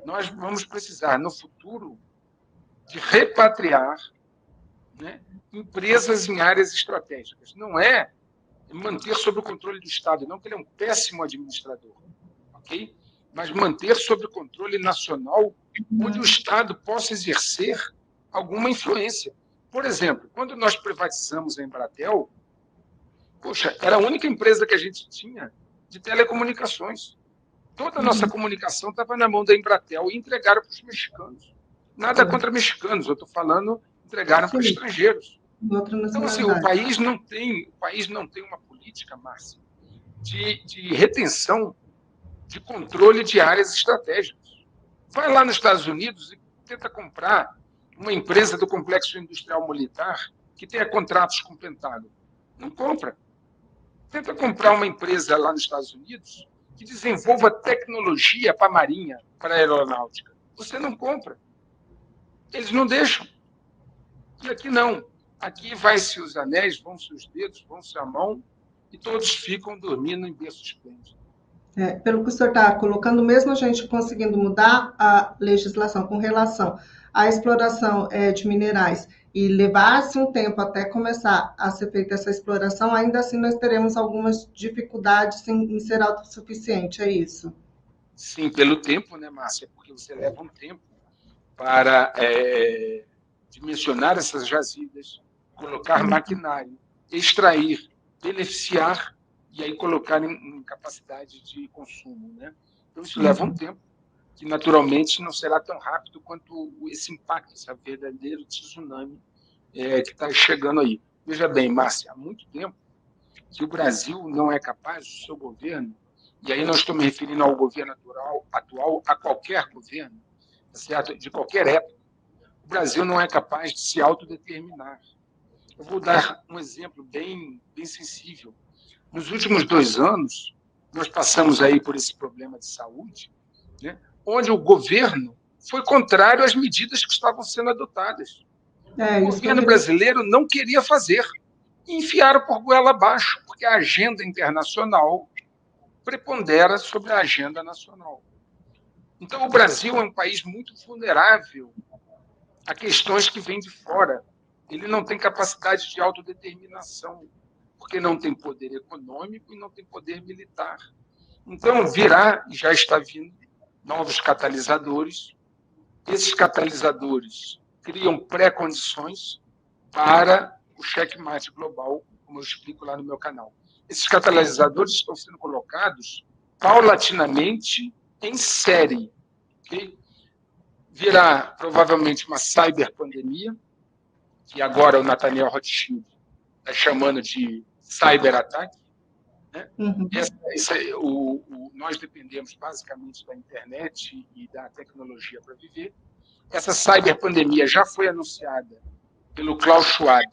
nós vamos precisar, no futuro, de repatriar, né, empresas em áreas estratégicas. Não é manter sob o controle do Estado, não, que ele é um péssimo administrador. Okay? mas manter sob controle nacional, onde o Estado possa exercer alguma influência. Por exemplo, quando nós privatizamos a Embratel, poxa, era a única empresa que a gente tinha de telecomunicações. Toda a nossa comunicação estava na mão da Embratel e entregaram para os mexicanos. Nada contra mexicanos, eu estou falando, entregaram para estrangeiros. Então, assim, o país não tem uma política, Márcia, de retenção, de controle de áreas estratégicas. Vai lá nos Estados Unidos e tenta comprar uma empresa do complexo industrial militar que tenha contratos com o Pentágono. Não compra. Tenta comprar uma empresa lá nos Estados Unidos que desenvolva tecnologia para a Marinha, para a aeronáutica. Você não compra. Eles não deixam. E aqui não. Aqui vai-se os anéis, vão-se os dedos, vão-se a mão, e todos ficam dormindo em berço esplêndido. Pelo que o senhor está colocando, mesmo a gente conseguindo mudar a legislação com relação à exploração de minerais e levar-se um tempo até começar a ser feita essa exploração, ainda assim nós teremos algumas dificuldades em ser autossuficiente, é isso? Sim, pelo tempo, né, Márcia? Porque você leva um tempo para dimensionar essas jazidas, colocar maquinário, extrair, beneficiar e aí colocar em capacidade de consumo, né? Então, isso leva um tempo, que naturalmente não será tão rápido quanto esse impacto, esse verdadeiro tsunami que está chegando aí. Veja bem, Márcia, há muito tempo que o Brasil não é capaz, o seu governo, e aí não estou me referindo ao governo atual, a qualquer governo, certo? De qualquer época, o Brasil não é capaz de se autodeterminar. Eu vou dar um exemplo bem sensível. Nos últimos 2 anos, nós passamos aí por esse problema de saúde, né, onde o governo foi contrário às medidas que estavam sendo adotadas. O governo brasileiro não queria fazer. E enfiaram por goela abaixo, porque a agenda internacional prepondera sobre a agenda nacional. Então, o Brasil é um país muito vulnerável a questões que vêm de fora. Ele não tem capacidade de autodeterminação, porque não tem poder econômico e não tem poder militar. Então, virá, e já está vindo, novos catalisadores. Esses catalisadores criam pré-condições para o checkmate global, como eu explico lá no meu canal. Esses catalisadores estão sendo colocados paulatinamente em série. Okay? Virá provavelmente uma cyberpandemia, que agora o Nathaniel Rothschild está chamando de cyberataque. Né? Nós dependemos basicamente da internet e da tecnologia para viver. Essa cyberpandemia já foi anunciada pelo Klaus Schwab,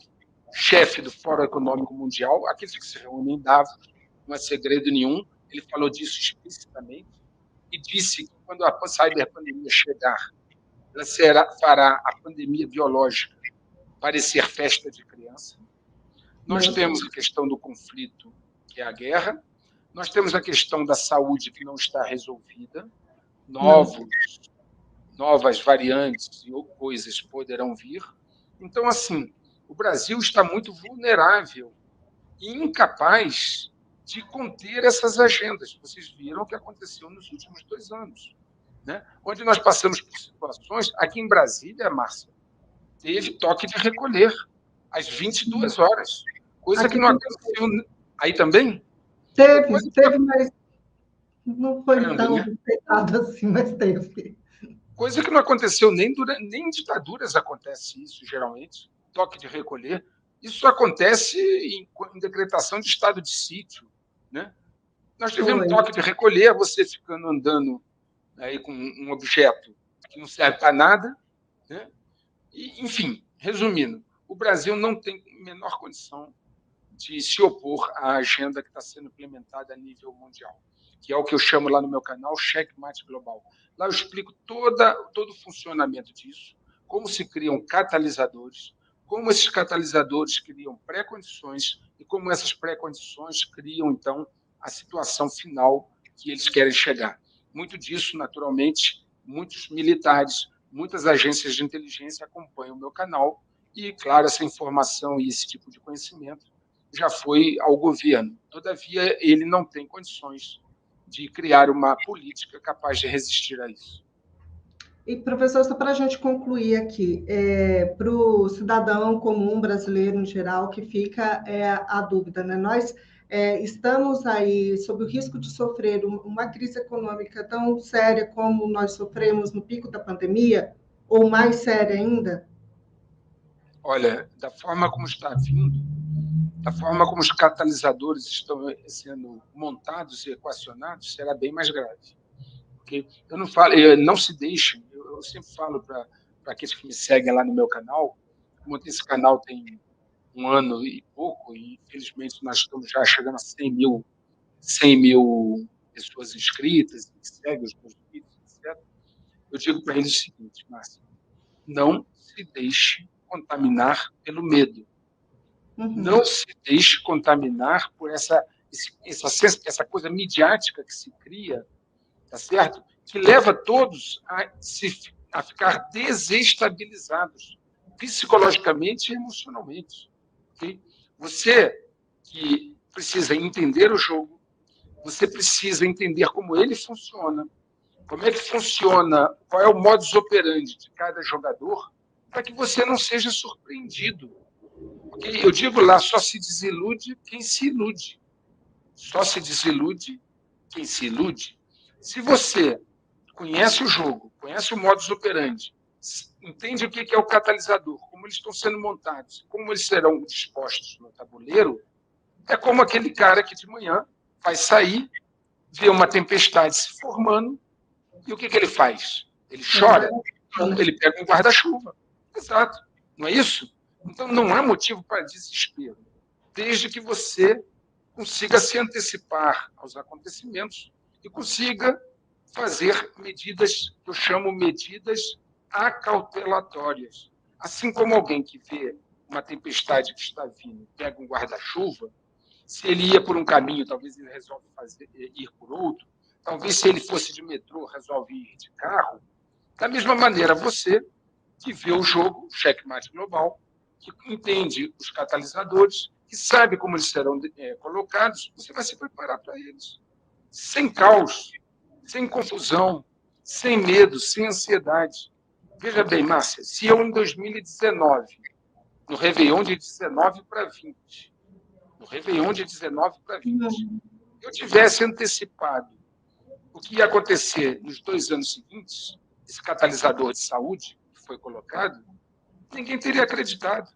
chefe do Fórum Econômico Mundial, aqueles que se reúnem em Davos, não é segredo nenhum, ele falou disso explicitamente, e disse que quando a cyberpandemia chegar, ela fará a pandemia biológica parecer festa de criança. Nós temos a questão do conflito, que é a guerra, nós temos a questão da saúde que não está resolvida, novas variantes e coisas poderão vir. Então, assim, o Brasil está muito vulnerável e incapaz de conter essas agendas. Vocês viram o que aconteceu nos últimos 2 anos, né? Onde nós passamos por situações... Aqui em Brasília, Márcia, teve toque de recolher às 22 horas, coisa que não aconteceu... Aí também? Teve, mas não foi tão respeitado assim, mas teve. Coisa que não aconteceu nem em ditaduras acontece isso, geralmente, toque de recolher. Isso acontece em decretação de estado de sítio. Né? Nós tivemos toque de recolher, você ficando andando aí com um objeto que não serve para nada. Né? E, enfim, resumindo, o Brasil não tem a menor condição de se opor à agenda que está sendo implementada a nível mundial, que é o que eu chamo lá no meu canal Checkmate Global. Lá eu explico todo o funcionamento disso, como se criam catalisadores, como esses catalisadores criam pré-condições e como essas pré-condições criam, então, a situação final que eles querem chegar. Muito disso, naturalmente, muitos militares, muitas agências de inteligência acompanham o meu canal e, claro, essa informação e esse tipo de conhecimento já foi ao governo. Todavia, ele não tem condições de criar uma política capaz de resistir a isso. E, professor, só para a gente concluir aqui, para o cidadão comum brasileiro em geral, que fica a dúvida, né? Nós estamos aí sob o risco de sofrer uma crise econômica tão séria como nós sofremos no pico da pandemia, ou mais séria ainda? Olha, da forma como está vindo, da forma como os catalisadores estão sendo montados e equacionados, será bem mais grave. Porque eu não falo, não se deixem, eu sempre falo para aqueles que me seguem lá no meu canal, como esse canal tem 1 ano e pouco, e infelizmente nós estamos já chegando a 100 mil pessoas inscritas, que seguem os meus vídeos, etc. Eu digo para eles o seguinte, Márcio, não se deixe contaminar pelo medo. Não se deixe contaminar por essa coisa midiática que se cria, tá certo? Que leva todos a ficar desestabilizados, psicologicamente e emocionalmente. Okay? Você que precisa entender o jogo, você precisa entender como ele funciona, como é que funciona, qual é o modus operandi de cada jogador, para que você não seja surpreendido. Okay? Eu digo lá, só se desilude quem se ilude. Só se desilude quem se ilude. Se você conhece o jogo, conhece o modus operandi, entende o que é o catalisador, como eles estão sendo montados, como eles serão dispostos no tabuleiro, é como aquele cara que de manhã vai sair, vê uma tempestade se formando, e o que ele faz? Ele chora? Não, ele pega um guarda-chuva. Exato. Não é isso? Então, não há motivo para desespero, desde que você consiga se antecipar aos acontecimentos e consiga fazer medidas, que eu chamo medidas acautelatórias. Assim como alguém que vê uma tempestade que está vindo, pega um guarda-chuva, se ele ia por um caminho, talvez ele resolve ir por outro, talvez se ele fosse de metrô, resolve ir de carro. Da mesma maneira, você que vê o jogo, checkmate global, que entende os catalisadores, que sabe como eles serão colocados, você vai se preparar para eles. Sem caos, sem confusão, sem medo, sem ansiedade. Veja bem, Márcia, se eu em 2019, no Réveillon de 19 para 20, no Réveillon de 19 para 20, eu tivesse antecipado o que ia acontecer nos 2 anos seguintes, esse catalisador de saúde que foi colocado, ninguém teria acreditado.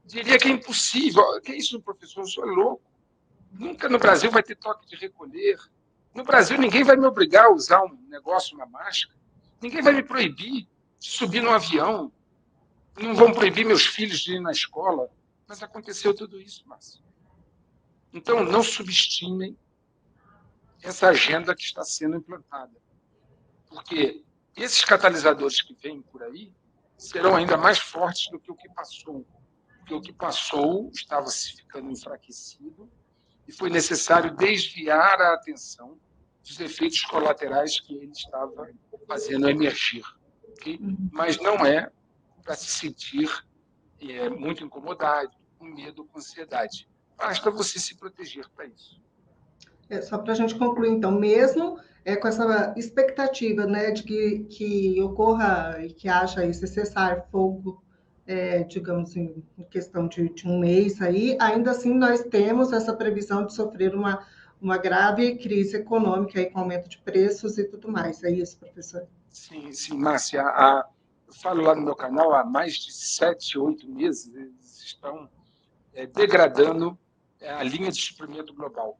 Diria que é impossível. Que isso, professor? O senhor é louco. Nunca no Brasil vai ter toque de recolher. No Brasil, ninguém vai me obrigar a usar um negócio, uma máscara. Ninguém vai me proibir de subir no avião. Não vão proibir meus filhos de ir na escola. Mas aconteceu tudo isso, Márcio. Então, não subestimem essa agenda que está sendo implantada. Porque esses catalisadores que vêm por aí serão ainda mais fortes do que o que passou. Porque o que passou estava se ficando enfraquecido e foi necessário desviar a atenção dos efeitos colaterais que ele estava fazendo emergir. Okay? Mas não é para se sentir muito incomodado, com medo, com ansiedade. Basta você se proteger para isso. Só para a gente concluir, então, mesmo com essa expectativa, né, de que ocorra e que haja esse cessar-fogo, digamos, em questão de um mês aí, ainda assim nós temos essa previsão de sofrer uma grave crise econômica aí, com aumento de preços e tudo mais. É isso, professor? Sim, Márcia. Eu falo lá no meu canal, há mais de 7, 8 meses, eles estão degradando a linha de suprimento global.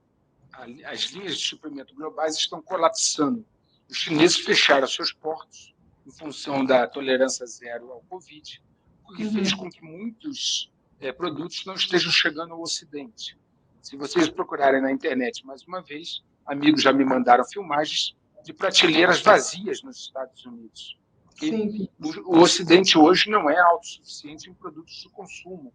As linhas de suprimento globais estão colapsando. Os chineses fecharam seus portos em função da tolerância zero ao Covid, o que fez com que muitos produtos não estejam chegando ao Ocidente. Se vocês procurarem na internet, mais uma vez, amigos já me mandaram filmagens de prateleiras vazias nos Estados Unidos. O Ocidente hoje não é autossuficiente em produtos de consumo.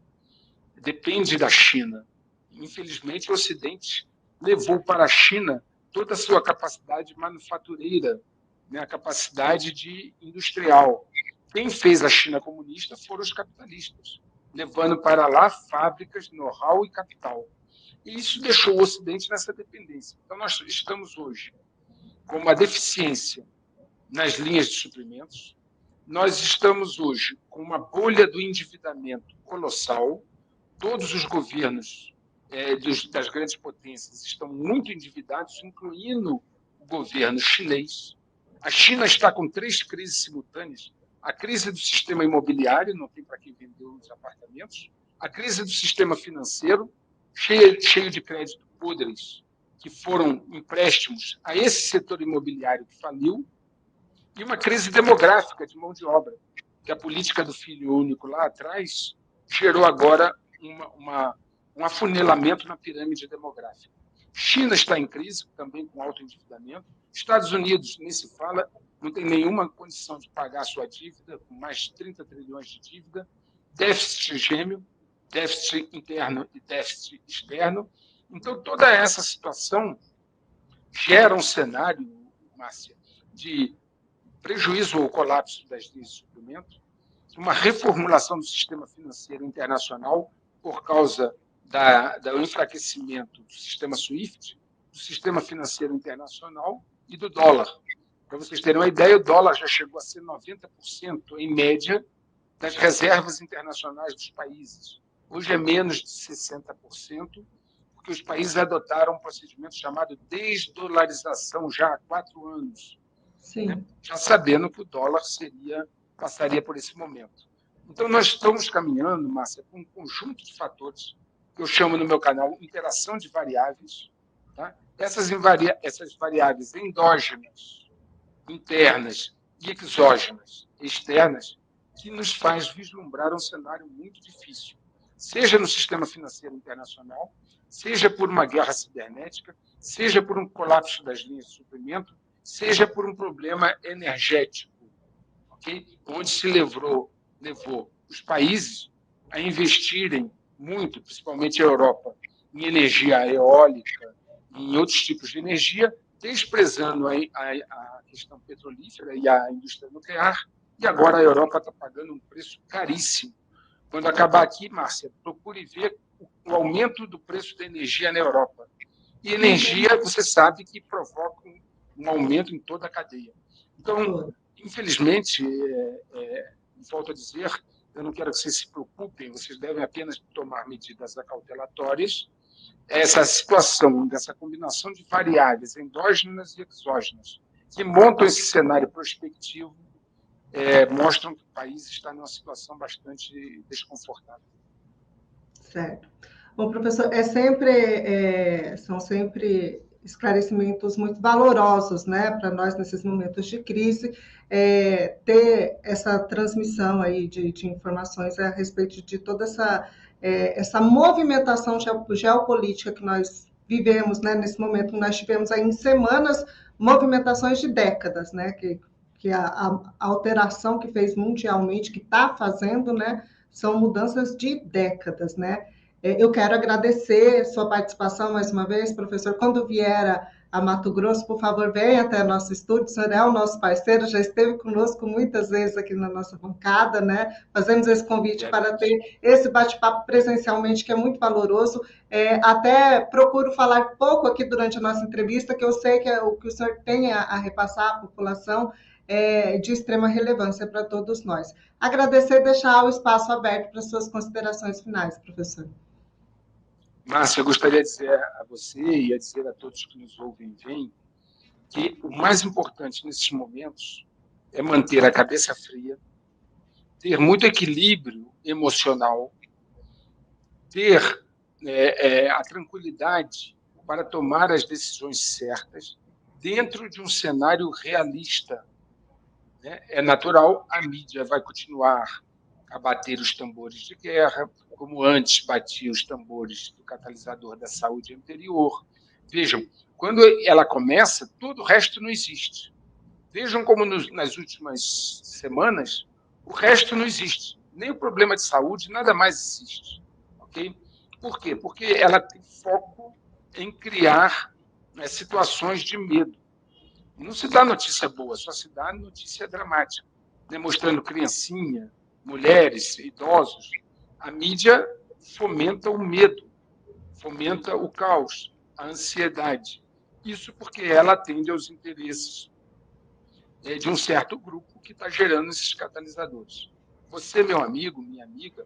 Depende da China. Infelizmente, o Ocidente levou para a China toda a sua capacidade manufatureira, né, a capacidade industrial. Quem fez a China comunista foram os capitalistas, levando para lá fábricas, know-how e capital. E isso deixou o Ocidente nessa dependência. Então, nós estamos hoje com uma deficiência nas linhas de suprimentos, nós estamos hoje com uma bolha do endividamento colossal, todos os governos das grandes potências estão muito endividados, incluindo o governo chinês. A China está com 3 crises simultâneas. A crise do sistema imobiliário, não tem para quem vender os apartamentos. A crise do sistema financeiro, cheio de crédito podres, que foram empréstimos a esse setor imobiliário que faliu. E uma crise demográfica de mão de obra, que a política do filho único lá atrás gerou agora um afunilamento na pirâmide demográfica. China está em crise, também com alto endividamento. Estados Unidos, nem se fala, não tem nenhuma condição de pagar a sua dívida, com mais de 30 trilhões de dívida, déficit gêmeo, déficit interno e déficit externo. Então, toda essa situação gera um cenário, Márcia, de prejuízo ou colapso das linhas de suprimento, uma reformulação do sistema financeiro internacional por causa do enfraquecimento do sistema SWIFT, do sistema financeiro internacional e do dólar. Para vocês terem uma ideia, o dólar já chegou a ser 90%, em média, das reservas internacionais dos países. Hoje é menos de 60%, porque os países adotaram um procedimento chamado desdolarização já há 4 anos. Sim. Né? Já sabendo que o dólar passaria por esse momento. Então, nós estamos caminhando, Márcia, com um conjunto de fatores que eu chamo no meu canal interação de variáveis. Tá? Essas variáveis endógenas, internas e exógenas, externas, que nos faz vislumbrar um cenário muito difícil, seja no sistema financeiro internacional, seja por uma guerra cibernética, seja por um colapso das linhas de suprimento, seja por um problema energético, okay? Onde se levou os países a investirem muito, principalmente a Europa, em energia eólica, em outros tipos de energia, desprezando a questão petrolífera e a indústria nuclear, e agora a Europa está pagando um preço caríssimo. Quando acabar aqui, Márcia, procure ver o aumento do preço da energia na Europa. E energia, você sabe que provoca um aumento em toda a cadeia. Então, infelizmente, volto a dizer, eu não quero que vocês se preocupem, vocês devem apenas tomar medidas acautelatórias. Essa situação, dessa combinação de variáveis endógenas e exógenas, que montam esse cenário prospectivo, mostram que o país está numa situação bastante desconfortável. Certo. Bom, professor, são sempre esclarecimentos muito valorosos, né, para nós nesses momentos de crise, ter essa transmissão aí de informações a respeito de toda essa movimentação geopolítica que nós vivemos, né, nesse momento. Nós tivemos aí em semanas movimentações de décadas, né, que a alteração que fez mundialmente, que está fazendo, né, são mudanças de décadas, né? Eu quero agradecer sua participação mais uma vez, professor. Quando vier a Mato Grosso, por favor, venha até nosso estúdio. O senhor é o nosso parceiro, já esteve conosco muitas vezes aqui na nossa bancada, né? Fazemos esse convite para ter esse bate-papo presencialmente, que é muito valoroso. Até procuro falar pouco aqui durante a nossa entrevista, que eu sei que o que o senhor tem a repassar à população de extrema relevância para todos nós. Agradecer e deixar o espaço aberto para suas considerações finais, professor. Márcia, eu gostaria de dizer a você e a dizer a todos que nos ouvem e veem que o mais importante nesses momentos é manter a cabeça fria, ter muito equilíbrio emocional, ter a tranquilidade para tomar as decisões certas dentro de um cenário realista. É natural, a mídia vai continuar a bater os tambores de guerra, como antes batia os tambores do catalisador da saúde anterior. Vejam, quando ela começa, todo o resto não existe. Vejam como nas últimas semanas, o resto não existe. Nem o problema de saúde, nada mais existe. Okay? Por quê? Porque ela tem foco em criar situações de medo. E não se dá notícia boa, só se dá notícia dramática, demonstrando criancinha, mulheres, idosos. A mídia fomenta o medo, fomenta o caos, a ansiedade. Isso porque ela atende aos interesses de um certo grupo que está gerando esses catalisadores. Você, meu amigo, minha amiga,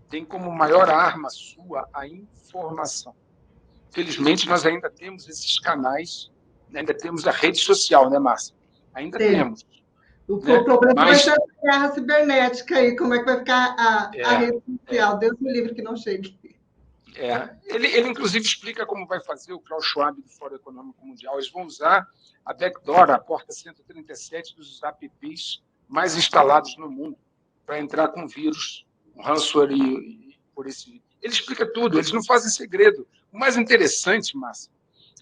tem como maior arma sua a informação. Felizmente, nós ainda temos esses canais, ainda temos a rede social, né, Márcia? Ainda temos. O problema vai ser a guerra cibernética aí, como é que vai ficar a rede social? Deus me livre que não chegue. Ele, inclusive, explica como vai fazer o Klaus Schwab do Fórum Econômico Mundial. Eles vão usar a backdoor, a porta 137 dos apps mais instalados no mundo, para entrar com vírus, um ransomware por esse. Ele explica tudo, eles não fazem segredo. O mais interessante, Márcia,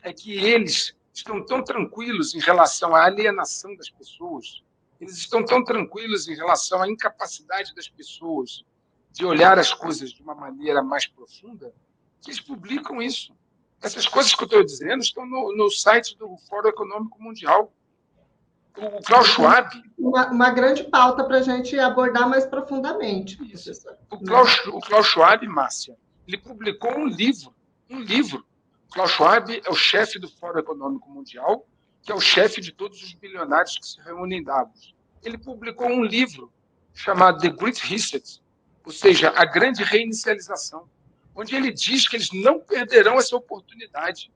é que eles estão tão tranquilos em relação à alienação das pessoas, eles estão tão tranquilos em relação à incapacidade das pessoas de olhar as coisas de uma maneira mais profunda, que eles publicam isso. Essas coisas que eu estou dizendo estão no site do Fórum Econômico Mundial. O Klaus Schwab... Uma grande pauta para a gente abordar mais profundamente, professor. O Klaus Schwab, Márcia, ele publicou um livro. O Klaus Schwab é o chefe do Fórum Econômico Mundial, que é o chefe de todos os bilionários que se reúnem em Davos. Ele publicou um livro chamado The Great Reset, ou seja, a grande reinicialização, onde ele diz que eles não perderão essa oportunidade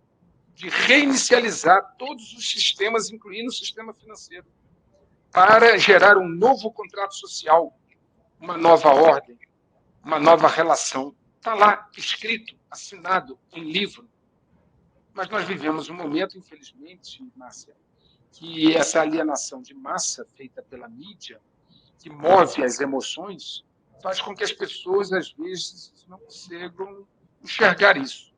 de reinicializar todos os sistemas, incluindo o sistema financeiro, para gerar um novo contrato social, uma nova ordem, uma nova relação. Está lá, escrito, assinado em livro. Mas nós vivemos um momento, infelizmente, Márcia, que essa alienação de massa feita pela mídia, que move as emoções, faz com que as pessoas, às vezes, não consigam enxergar isso.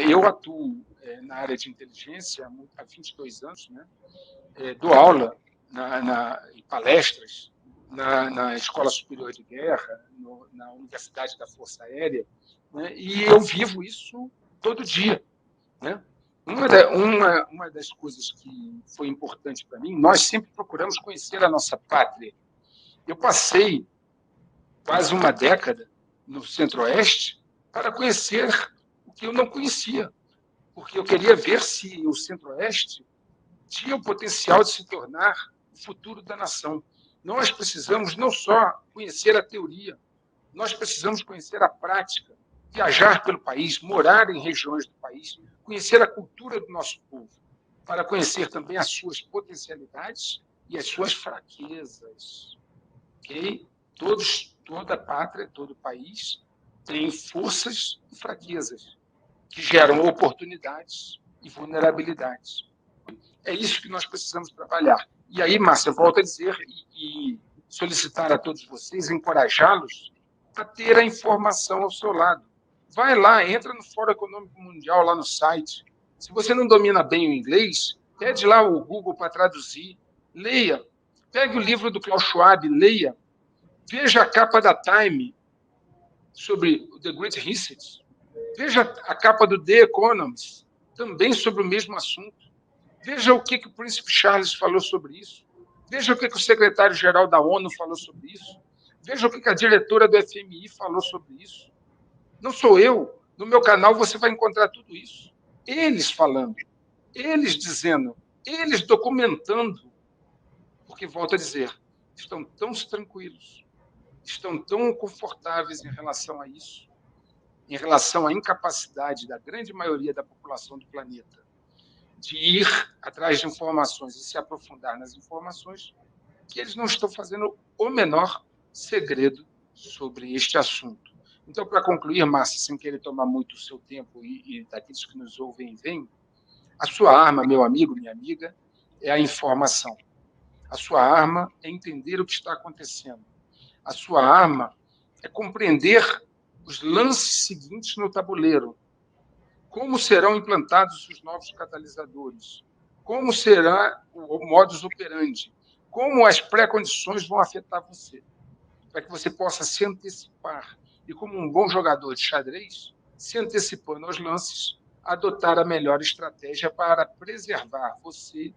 Eu atuo na área de inteligência há 22 anos, né? Dou aula em palestras na Escola Superior de Guerra, na Universidade da Força Aérea, né? E eu vivo isso todo dia, né? Uma das coisas que foi importante para mim, nós sempre procuramos conhecer a nossa pátria. Eu passei quase uma década no Centro-Oeste para conhecer o que eu não conhecia, porque eu queria ver se o Centro-Oeste tinha o potencial de se tornar o futuro da nação. Nós precisamos não só conhecer a teoria, nós precisamos conhecer a prática, viajar pelo país, morar em regiões do país, conhecer a cultura do nosso povo, para conhecer também as suas potencialidades e as suas fraquezas. Okay? Toda pátria, todo país tem forças e fraquezas que geram oportunidades e vulnerabilidades. É isso que nós precisamos trabalhar. E aí, Márcia, volto a dizer e solicitar a todos vocês, encorajá-los a ter a informação ao seu lado. Vai lá, entra no Fórum Econômico Mundial, lá no site. Se você não domina bem o inglês, pede lá o Google para traduzir. Leia. Pegue o livro do Klaus Schwab, leia. Veja a capa da Time sobre o The Great Reset. Veja a capa do The Economist, também sobre o mesmo assunto. Veja o que o príncipe Charles falou sobre isso. Veja o que o secretário-geral da ONU falou sobre isso. Veja o que a diretora do FMI falou sobre isso. Não sou eu. No meu canal você vai encontrar tudo isso. Eles falando, eles dizendo, eles documentando. Porque, volto a dizer, estão tão tranquilos, estão tão confortáveis em relação a isso, em relação à incapacidade da grande maioria da população do planeta de ir atrás de informações e se aprofundar nas informações, que eles não estão fazendo o menor segredo sobre este assunto. Então, para concluir, Márcia, sem querer tomar muito o seu tempo e daqueles que nos ouvem e veem, a sua arma, meu amigo, minha amiga, é a informação. A sua arma é entender o que está acontecendo. A sua arma é compreender os lances seguintes no tabuleiro. Como serão implantados os novos catalisadores? Como será o modus operandi? Como as pré-condições vão afetar você? Para que você possa se antecipar e, como um bom jogador de xadrez, se antecipando aos lances, adotar a melhor estratégia para preservar você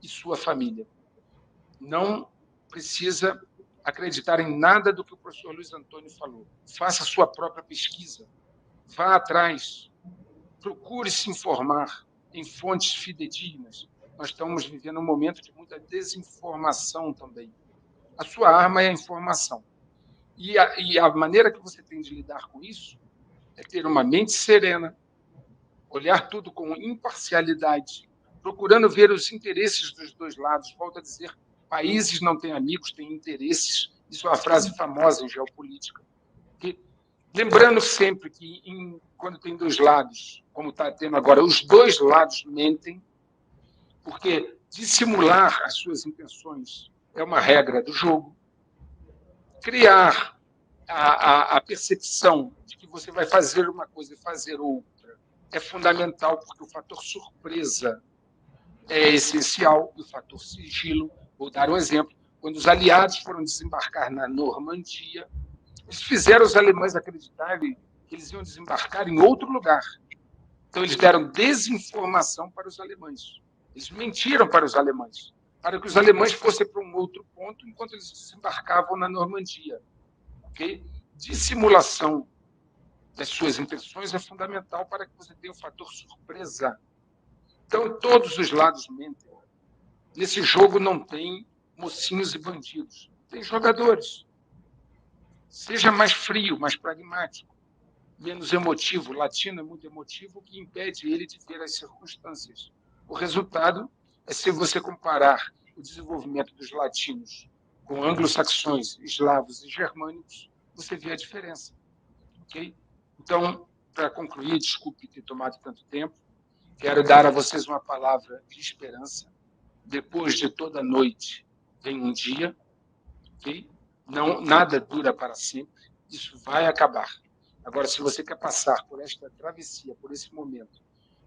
e sua família. Não precisa acreditar em nada do que o professor Luiz Antônio falou. Faça a sua própria pesquisa. Vá atrás. procure se informar em fontes fidedignas. Nós estamos vivendo um momento de muita desinformação também. A sua arma é a informação. E a maneira que você tem de lidar com isso é ter uma mente serena, olhar tudo com imparcialidade, procurando ver os interesses dos dois lados. Volto a dizer, países não têm amigos, têm interesses. Isso é uma frase famosa em geopolítica. Lembrando sempre que, quando tem dois lados, como está tendo agora, os dois lados mentem, porque dissimular as suas intenções é uma regra do jogo. Criar a percepção de que você vai fazer uma coisa e fazer outra é fundamental, porque o fator surpresa é essencial, e o fator sigilo. Vou dar um exemplo. Quando os aliados foram desembarcar na Normandia, eles fizeram os alemães acreditarem que eles iam desembarcar em outro lugar. Então, eles deram desinformação para os alemães. Eles mentiram para os alemães, para que os alemães fossem para um outro ponto enquanto eles desembarcavam na Normandia. Okay? Dissimulação das suas intenções é fundamental para que você tenha o fator surpresa. Então, todos os lados mentem. Nesse jogo não tem mocinhos e bandidos. Tem jogadores. Seja mais frio, mais pragmático, menos emotivo. O latino é muito emotivo, o que impede ele de ver as circunstâncias. O resultado é, se você comparar o desenvolvimento dos latinos com anglo-saxões, eslavos e germânicos, você vê a diferença. Okay? Então, para concluir, desculpe ter tomado tanto tempo, quero dar a vocês uma palavra de esperança. Depois de toda noite vem um dia, okay? Não, nada dura para sempre, isso vai acabar. Agora, se você quer passar por esta travessia, por esse momento,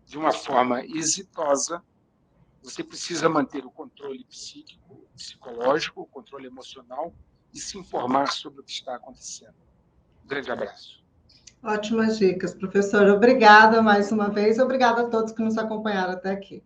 de uma forma exitosa, você precisa manter o controle psíquico, psicológico, o controle emocional e se informar sobre o que está acontecendo. Um grande abraço. Ótimas dicas, professor. Obrigada mais uma vez. Obrigada a todos que nos acompanharam até aqui.